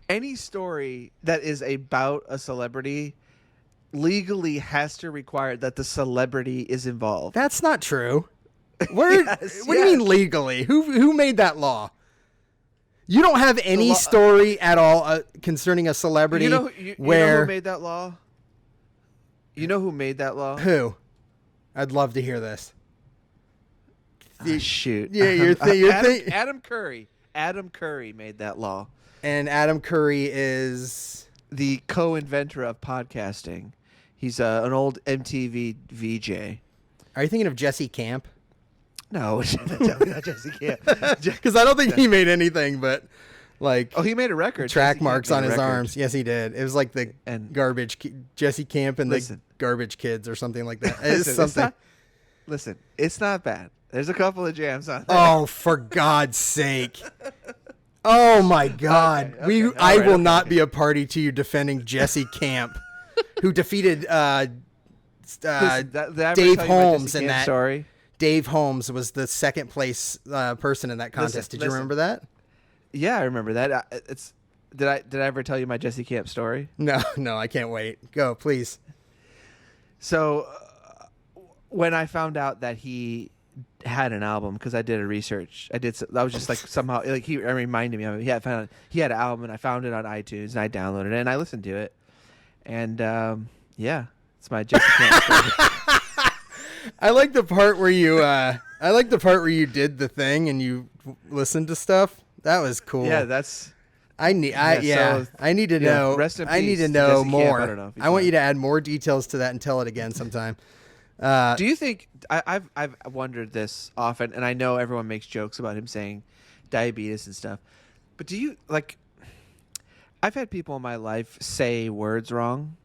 any story that is about a celebrity legally has to require that the celebrity is involved. That's not true. What do you mean legally? Who made that law? You don't have any story at all concerning a celebrity. You know who made that law? You know who made that law? Who? I'd love to hear this. Shoot. Yeah, you're thinking. Adam Curry. Adam Curry made that law. And Adam Curry is the co-inventor of podcasting. He's an old MTV VJ. Are you thinking of Jesse Camp? No, not Jesse Camp. Because I don't think he made anything but like. Oh, he made a record. Track marks on his arms. Yes, he did. It was like the garbage Jesse Camp and the Garbage Kids or something like that. It's not bad. There's a couple of jams on there. Oh, for God's sake. Oh my God. Okay. I will not be a party to you defending Jesse Camp, who defeated Dave Holmes in that story. Dave Holmes was the second place person in that contest. Did you remember that? Yeah, I remember that. Did I ever tell you my Jesse Camp story? No, I can't wait. Go, please. So when I found out that he had an album, because I did a research, I was just like somehow like he reminded me of it. He had an album, and I found it on iTunes, and I downloaded it, and I listened to it, and it's my Jesse Camp story. I like the part where you did the thing and you listened to stuff. That was cool. Yeah, that's. I need to know. Rest in peace, I need to know Jesse more. Camp. I want you to add more details to that and tell it again sometime. Do you think I've wondered this often, and I know everyone makes jokes about him saying diabetes and stuff, but do you like? I've had people in my life say words wrong,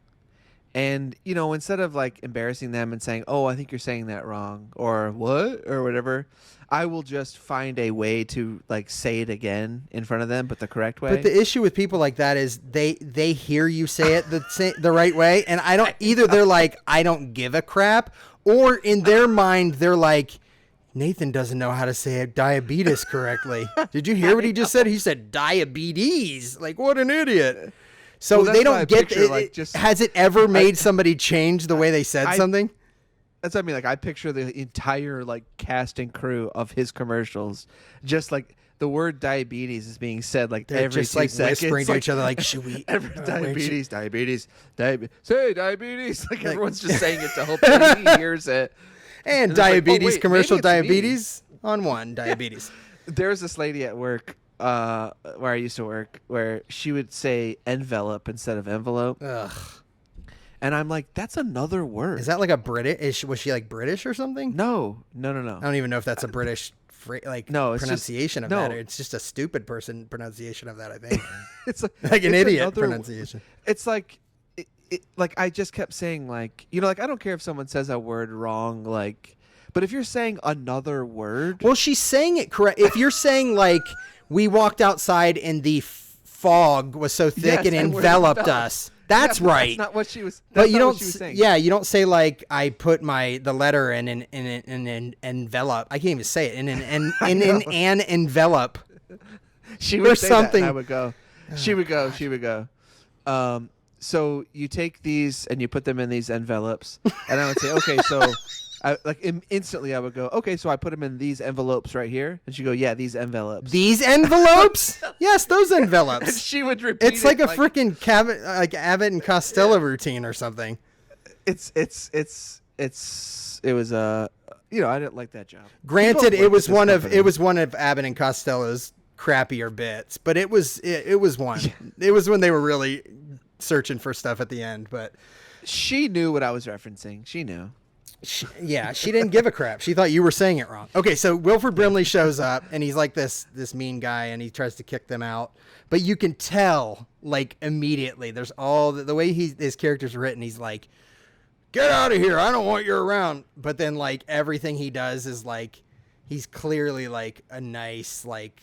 and instead of like embarrassing them and saying, "Oh, I think you're saying that wrong," or "What?" or whatever, I will just find a way to like say it again in front of them, but the correct way. But the issue with people like that is they hear you say it the right way, and I don't either. They're like, I don't give a crap, or in their mind they're like, Nathan doesn't know how to say diabetes correctly. Did you hear what he just said? He said diabetes. Like, what an idiot. So they don't get it. Has it ever made somebody change the way they said something? That's what I mean. Like I picture the entire like cast and crew of his commercials, just like the word diabetes is being said like They're every just 2 like seconds, whispering to each other, like, "Should we?" Diabetes, say diabetes. Like everyone's just saying it to hope that he hears it. And it's diabetes like, oh, wait, commercial, maybe it's me. diabetes on one, diabetes. There's this lady at work where I used to work where she would say envelope instead of envelope. Ugh. And I'm like, that's another word. Is that like a British? Was she like British or something? No. I don't even know if that's a British pronunciation of that. It's just a stupid person pronunciation of that, I think. It's like an idiot pronunciation. It's like, like I just kept saying like, like I don't care if someone says a word wrong, like, but if you're saying another word. Well, she's saying it correct. If you're saying like, we walked outside and the fog was so thick and enveloped us. That's right. That's not what she was. But you don't. Yeah, you don't say like I put the letter in an envelope. I can't even say it in an envelope. She would say something. That and I would go. She would go. She would go. So you take these and you put them in these envelopes, and I would say, okay, so. Instantly I would go, okay, so I put them in these envelopes right here. And she'd go, yeah, these envelopes. These envelopes? Yes, those envelopes. And she would repeat it's like a freaking like Abbott and Costello routine or something. It was I didn't like that job. Granted, it was one of Abbott and Costello's crappier bits, but it was one. It was when they were really searching for stuff at the end, but she knew what I was referencing. She knew. She didn't give a crap. She thought you were saying it wrong. Okay, so Wilford Brimley shows up, and he's like this mean guy, and he tries to kick them out. But you can tell, like, immediately, there's all the way his character's written, he's like, get out of here, I don't want you around. But then, like, everything he does is, like, he's clearly, like, a nice, like,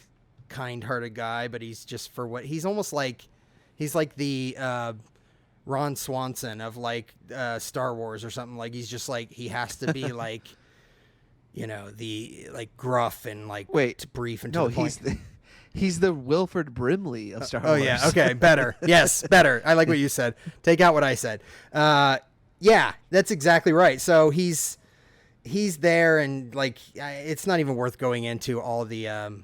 kind-hearted guy, but he's just he's almost like, he's like the Ron Swanson of like Star Wars or something. Like he's just like he has to be like, the like gruff and like brief and to the point. He's the Wilford Brimley of Star Wars. Oh yeah, okay, better. Yes, better. I like what you said. Take out what I said. Yeah, that's exactly right. So he's there, and like it's not even worth going into all the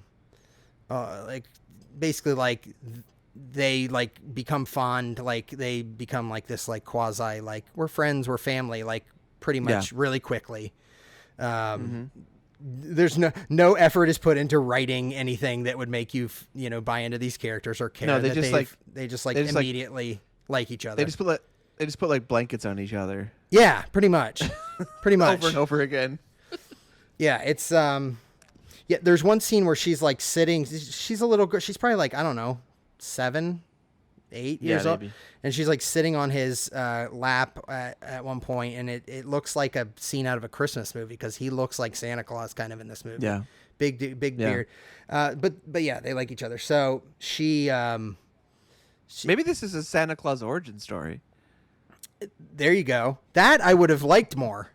like basically like. They like become fond, like they become like this like quasi like we're friends, we're family, like pretty much really quickly. There's no effort is put into writing anything that would make you buy into these characters or care. No, they just immediately like each other. They just put like blankets on each other. Yeah, pretty much, over and over again. Yeah, it's yeah. There's one scene where she's like sitting. She's a little girl. She's probably like I don't know. 7, 8 years old, and she's like sitting on his lap at one point, and it looks like a scene out of a Christmas movie because he looks like Santa Claus kind of in this movie. Yeah, big beard. But yeah, they like each other. So she maybe this is a Santa Claus origin story. There you go. That I would have liked more.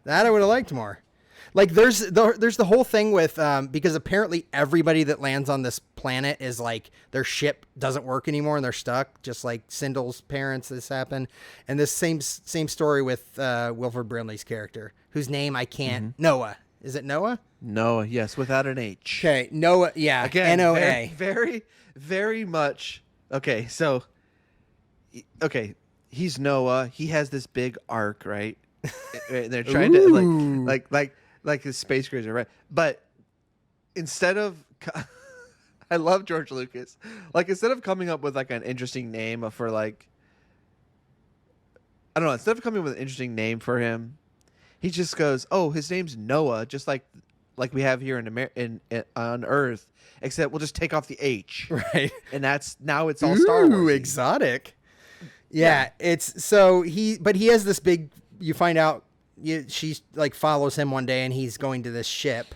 That I would have liked more. Like there's the whole thing with because apparently everybody that lands on this planet is like their ship doesn't work anymore and they're stuck, just like Sindel's parents. This happened, and this same story with Wilford Brimley's character, whose name I can't. Noah. Is it Noah? Noah, yes, without an H. Okay, Noah. Yeah, again, Noa. Very, very much. Okay, so okay, he's Noah. He has this big arc, right? They're trying to like his space cruiser, right? But instead of, I love George Lucas. Like instead of coming up with like an interesting name for like, I don't know. Instead of coming up with an interesting name for him, he just goes, "Oh, his name's Noah," just like we have here in on Earth. Except we'll just take off the H, right? And now it's all Star Wars. Exotic. Yeah, it's so but he has this big. You find out. She like follows him one day and he's going to this ship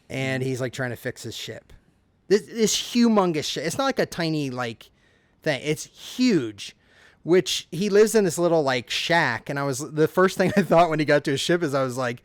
and he's like trying to fix his ship. This humongous ship. It's not like a tiny like thing. It's huge, which he lives in this little like shack. And the first thing I thought when he got to his ship is I was like,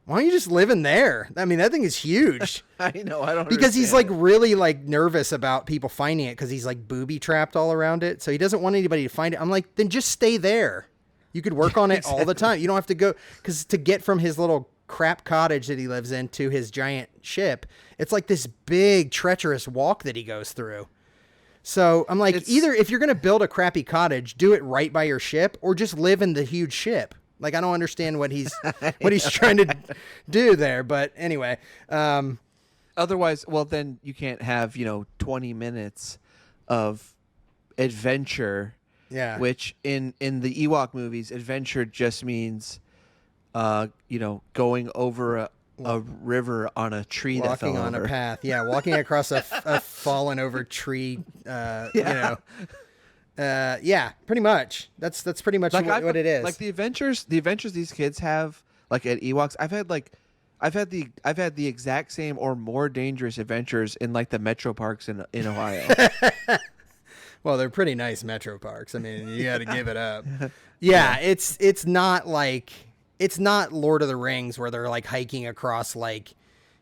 why don't you just live in there? I mean, that thing is huge. I know. I don't because he's like really like nervous about people finding it because he's like booby trapped all around it. So he doesn't want anybody to find it. I'm like, then just stay there. You could work on it all the time. You don't have to go, because to get from his little crap cottage that he lives in to his giant ship, it's like this big treacherous walk that he goes through. So I'm like, either if you're going to build a crappy cottage, do it right by your ship, or just live in the huge ship. Like, I don't understand what he's trying to do there. But anyway, otherwise, well, then you can't have 20 minutes of adventure. Yeah. Which in the Ewok movies, adventure just means, going over a river on a tree that fell over. Walking on a path. Yeah, walking across a fallen over tree. Yeah, pretty much. That's pretty much what it is. Like the adventures these kids have, like at Ewoks, I've had the exact same or more dangerous adventures in like the metro parks in Ohio. Well, they're pretty nice metro parks. I mean, you got to give it up. Yeah, it's not like, it's not Lord of the Rings where they're like hiking across like,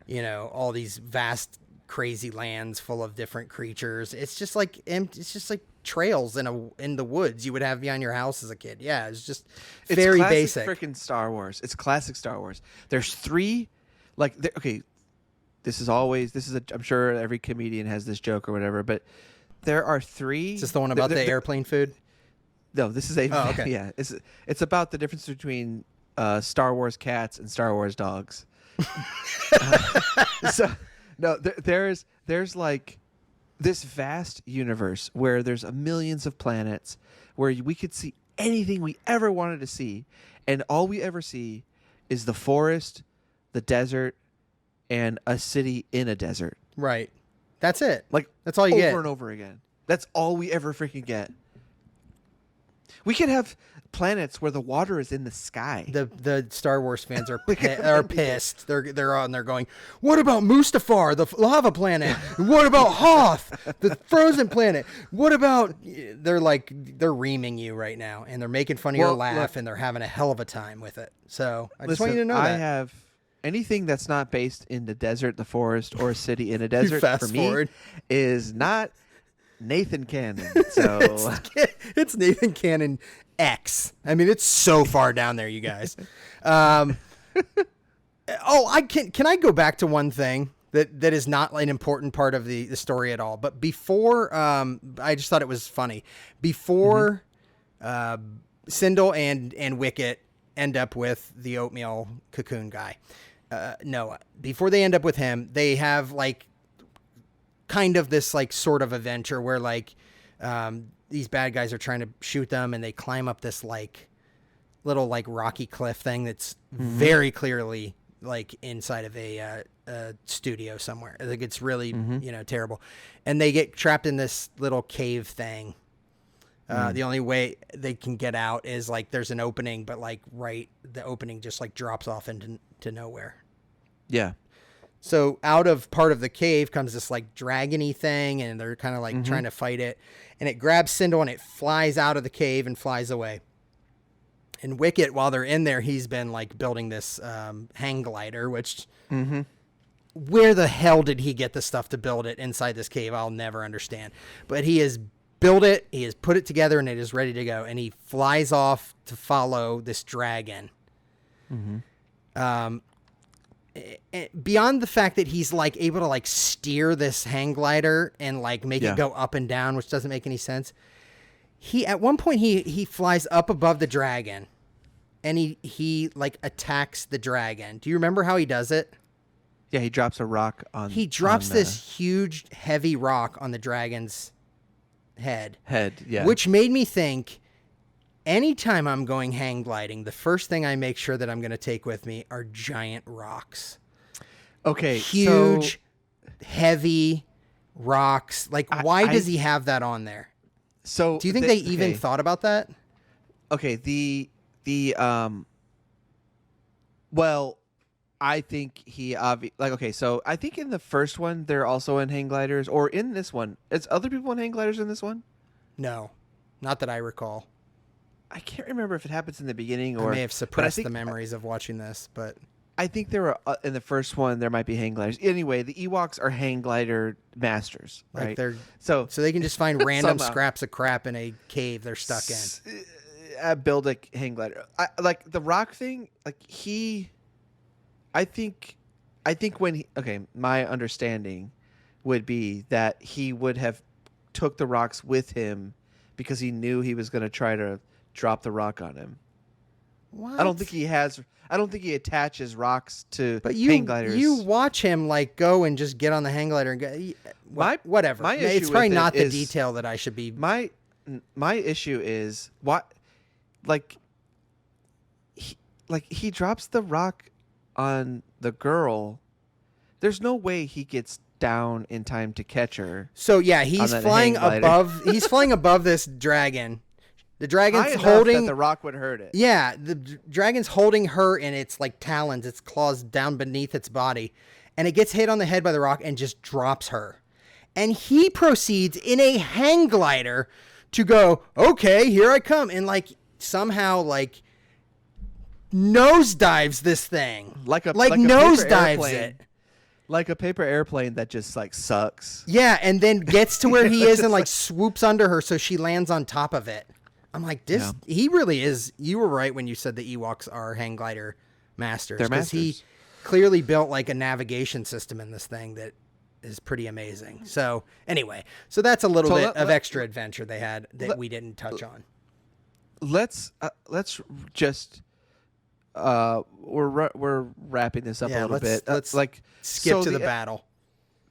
all these vast crazy lands full of different creatures. It's just like trails in the woods you would have behind your house as a kid. Yeah, it's very basic. It's freaking Star Wars. It's classic Star Wars. There's three, okay, I'm sure every comedian has this joke or whatever, but there are three. Is this the one about the airplane food? No, this is okay. Yeah, it's about the difference between Star Wars cats and Star Wars dogs. There's like this vast universe where there's millions of planets where we could see anything we ever wanted to see, and all we ever see is the forest, the desert, and a city in a desert. Right. That's it. Like, that's all you get. Over and over again. That's all we ever freaking get. We could have planets where the water is in the sky. The Star Wars fans are pissed. They're on there going, what about Mustafar, the lava planet? What about Hoth, the frozen planet? What about... They're reaming you right now, and they're making fun of your laugh, and they're having a hell of a time with it. So I just want you to know that. I have... Anything that's not based in the desert, the forest, or a city in a desert for me is not Nathan Cannon. So it's Nathan Cannon X. I mean, it's so far down there, you guys. Can I go back to one thing that is not an important part of the story at all? But before, I just thought it was funny. Before Sindel and Wicket end up with the oatmeal cocoon guy. Noah, before they end up with him, they have like kind of this like sort of adventure where like these bad guys are trying to shoot them, and they climb up this like little like rocky cliff thing that's very clearly like inside of a studio somewhere. I think it's really terrible, and they get trapped in this little cave thing. The only way they can get out is like there's an opening, but like the opening just like drops off into nowhere. Yeah. So out of part of the cave comes this like dragony thing, and they're kind of like trying to fight it, and it grabs Sindel and it flies out of the cave and flies away. And Wicket, while they're in there, he's been like building this hang glider, which where the hell did he get the stuff to build it inside this cave? I'll never understand. But he has built it, he has put it together, and it is ready to go. And he flies off to follow this dragon. Beyond the fact that he's like able to like steer this hang glider and like make it go up and down, which doesn't make any sense. At one point he flies up above the dragon, and he like attacks the dragon. Do you remember how he does it? Yeah, he drops a rock on. He drops this huge heavy rock on the dragon's head. Yeah. Which made me think, anytime I'm going hang gliding, the first thing I make sure that I'm going to take with me are giant rocks. Okay. Huge, heavy rocks. Like, why does he have that on there? So do you think they even thought about that? Okay. Well, I think so I think in the first one, they're also in hang gliders, or in this one. Is other people in hang gliders in this one? No, not that I recall. I can't remember if it happens in the beginning or... I may have suppressed the memories of watching this, but... I think there were, in the first one, there might be hang gliders. Anyway, the Ewoks are hang glider masters, right? So they can just find random scraps of crap in a cave they're stuck in. build a hang glider. Like the rock thing. Like I think my understanding would be that he would have took the rocks with him because he knew he was going to try to drop the rock on him. What? I don't think he attaches rocks to hang gliders. You watch him like go and just get on the hang glider and go. Whatever. It's probably not the detail that I should be. My issue is what, he drops the rock on the girl. There's no way he gets down in time to catch her. So yeah, he's flying above. He's flying above this dragon. The dragon's holding that the rock would hurt it. Yeah, the dragon's holding her in its like talons, its claws down beneath its body, and it gets hit on the head by the rock and just drops her. And he proceeds in a hang glider to go, okay, here I come, and like somehow like nosedives this thing, like nosedives it. Like a paper airplane that just like sucks. Yeah, and then gets to where he is and like swoops under her so she lands on top of it. I'm like, he really is. You were right when you said the Ewoks are hang glider masters. They're masters. He clearly built like a navigation system in this thing that is pretty amazing. So anyway, that's a little bit of extra adventure they had that we didn't touch on. Let's just we're wrapping this up a little bit. Let's skip to the battle.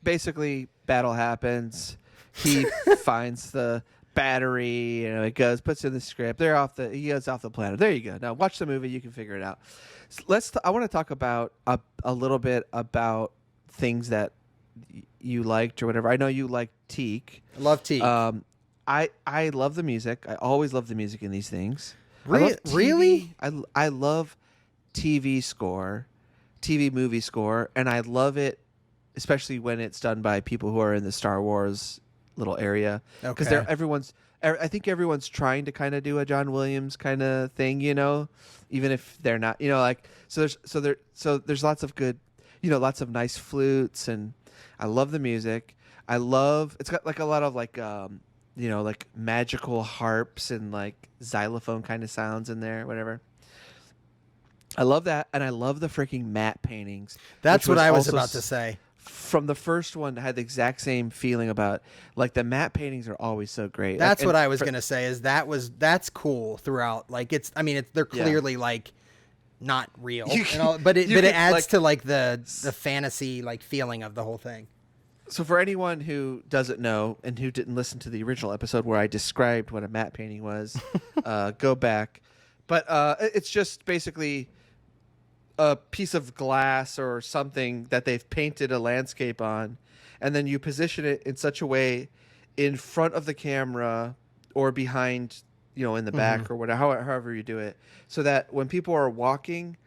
Basically, battle happens. He finds the battery, it goes, puts in the script. He goes off the planet. There you go. Now watch the movie. You can figure it out. So I want to talk about a little bit about things that you liked or whatever. I know you like Teak. I love Teak. I love the music. I always love the music in these things. Really? I love TV movie score, and I love it, especially when it's done by people who are in the Star Wars little area, because I think everyone's trying to kind of do a John Williams kind of thing, even if they're not, so there's lots of good, lots of nice flutes, and I love the music. It's got like a lot of like like magical harps and like xylophone kind of sounds in there, whatever. I love that, and I love the freaking matte paintings. That's what I was about to say. From the first one, I had the exact same feeling about, like, the matte paintings are always so great. That's what I was gonna say. That's cool throughout. Like they're clearly like not real, but it adds to like the fantasy like feeling of the whole thing. So for anyone who doesn't know and who didn't listen to the original episode where I described what a matte painting was, go back. But it's just basically a piece of glass or something that they've painted a landscape on, and then you position it in such a way in front of the camera or behind, in the back or whatever, however you do it, so that when people are walking,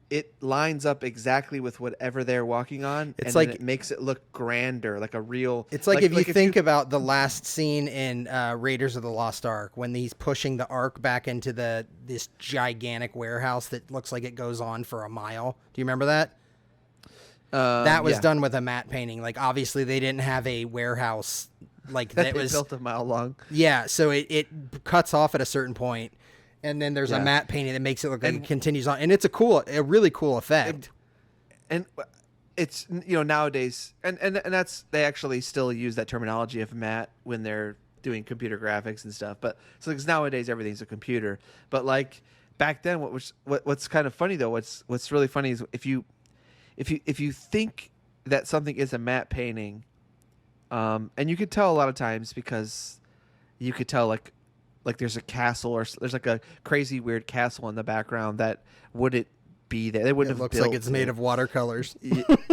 it lines up exactly with whatever they're walking on. It's and it makes it look grander, like a real. It's like if you think about the last scene in Raiders of the Lost Ark when he's pushing the Ark back into this gigantic warehouse that looks like it goes on for a mile. Do you remember that? That was done with a matte painting. Like obviously they didn't have a warehouse like that was built a mile long. Yeah, so it cuts off at a certain point. And then there's a matte painting that makes it look like it continues on, and it's a really cool effect. And it's nowadays, and that's, they actually still use that terminology of matte when they're doing computer graphics and stuff. But so because nowadays everything's a computer. But like back then, what's kind of funny though, what's really funny is if you think that something is a matte painting, and you could tell a lot of times because you could tell like there's a castle or there's like a crazy weird castle in the background that wouldn't be there. They wouldn't have looks built like it's made of watercolors.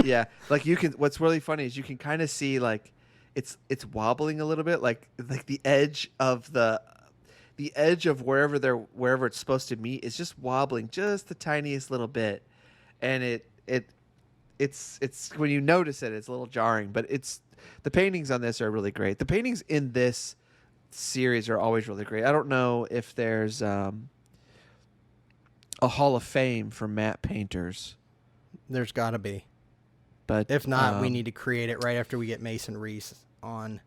Yeah. Like what's really funny is you can kind of see like it's wobbling a little bit, like the edge of wherever it's supposed to meet is just wobbling just the tiniest little bit. And it's when you notice it, it's a little jarring, but the paintings on this are really great. The paintings in this series are always really great. I don't know if there's a Hall of Fame for matte painters. There's got to be. But if not, we need to create it right after we get Mason Reese on.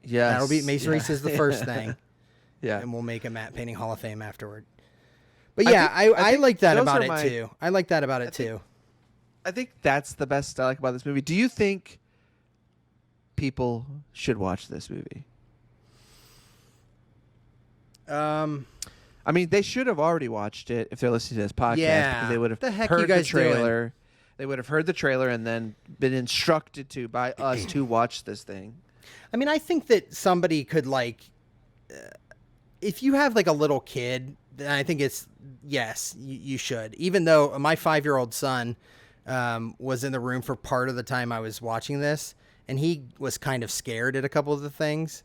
Yeah, that'll be Mason Reese is the first thing. Yeah. And we'll make a matte painting Hall of Fame afterward. But yeah, I like that about it too. I like that about it too. I think that's the best I like about this movie. Do you think people should watch this movie? I mean, they should have already watched it if they're listening to this podcast. Yeah. Because they would have heard the trailer. Doing? They would have heard the trailer and then been instructed by us to watch this thing. I mean, I think that somebody could if you have like a little kid, then I think yes, you should. Even though my 5-year-old son was in the room for part of the time I was watching this, and he was kind of scared at a couple of the things.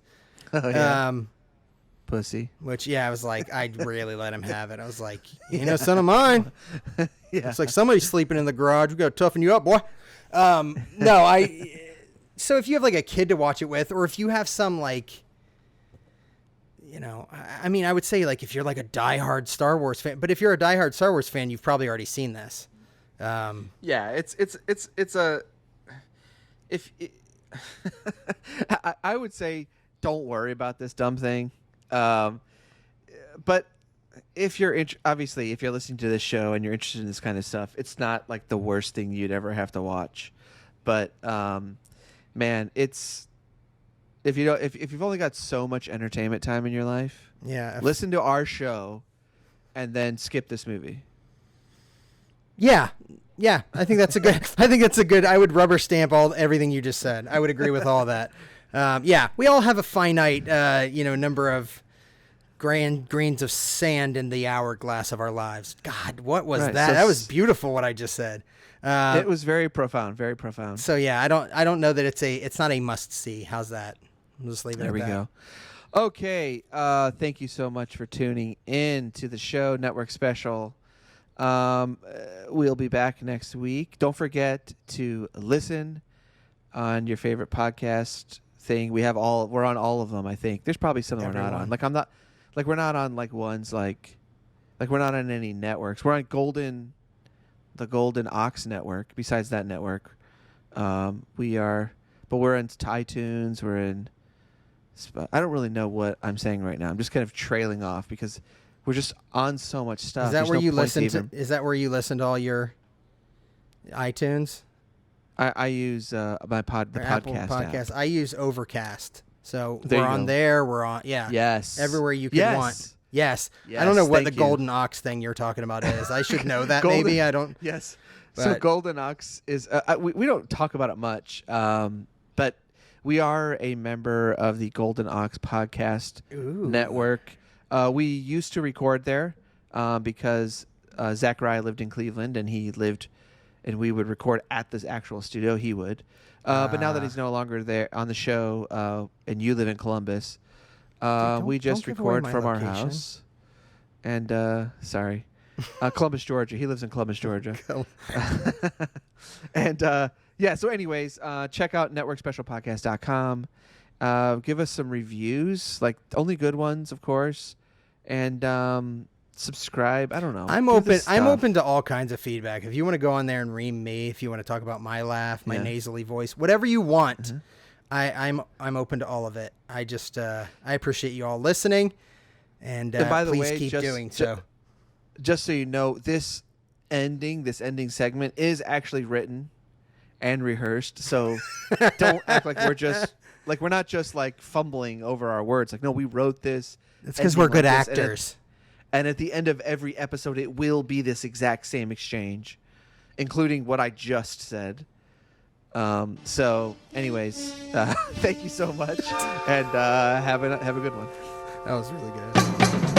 Oh, yeah. Pussy. Which, yeah, I was like, I'd really let him have it. I was like, son of mine. Yeah. It's like somebody's sleeping in the garage. We got to toughen you up, boy. So if you have like a kid to watch it with, or if you have some I mean, I would say like if you're like a diehard Star Wars fan, but if you're a diehard Star Wars fan, you've probably already seen this. Yeah, I would say don't worry about this dumb thing. But if you're obviously if you're listening to this show and you're interested in this kind of stuff, it's not like the worst thing you'd ever have to watch. But man, it's if you've only got so much entertainment time in your life, listen to our show and then skip this movie. Yeah, I think that's a good. I would rubber stamp everything you just said. I would agree with all that. We all have a finite, number of grains of sand in the hourglass of our lives. God, what was that? So that was beautiful. What I just said. It was very profound. Very profound. So yeah, I don't know that it's not a must see. How's that? I'll just leave it. There we go. Okay. Thank you so much for tuning in to the show Network Special. We'll be back next week. Don't forget to listen on your favorite podcast thing. We're on all of them, I think. There's probably some that we're not on. We're not on ones we're not on any networks. We're on the Golden Ox network. Besides that network, we're in iTunes. We're in. I don't really know what I'm saying right now. I'm just kind of trailing off because we're just on so much stuff. Is that where you listen to? Is that where you listen to all your iTunes? I use the podcast. I use Overcast. So we're on there. We're on. Yeah. Yes. Everywhere you could want. Yes. I don't know what the Golden Ox thing you're talking about is. I should know that. Maybe I don't. Yes. So Golden Ox is. We don't talk about it much. But we are a member of the Golden Ox podcast network. We used to record there because Zachariah lived in Cleveland and we would record at this actual studio. He would. But now that he's no longer there on the show and you live in Columbus, we just record from our house. And sorry. Columbus, Georgia. He lives in Columbus, Georgia. And so anyways, check out networkspecialpodcast.com. Give us some reviews, like only good ones, of course. And subscribe. I don't know. I'm open to all kinds of feedback. If you want to go on there and ream me, if you want to talk about my laugh, my nasally voice, whatever you want, I'm open to all of it. I just I appreciate you all listening, and by the way, keep doing so. Just so you know, this ending segment is actually written and rehearsed. So don't act like we're not just like fumbling over our words. Like, no, we wrote this. It's because we're good actors. And at the end of every episode, it will be this exact same exchange, including what I just said. So, anyways, thank you so much, and have a good one. That was really good.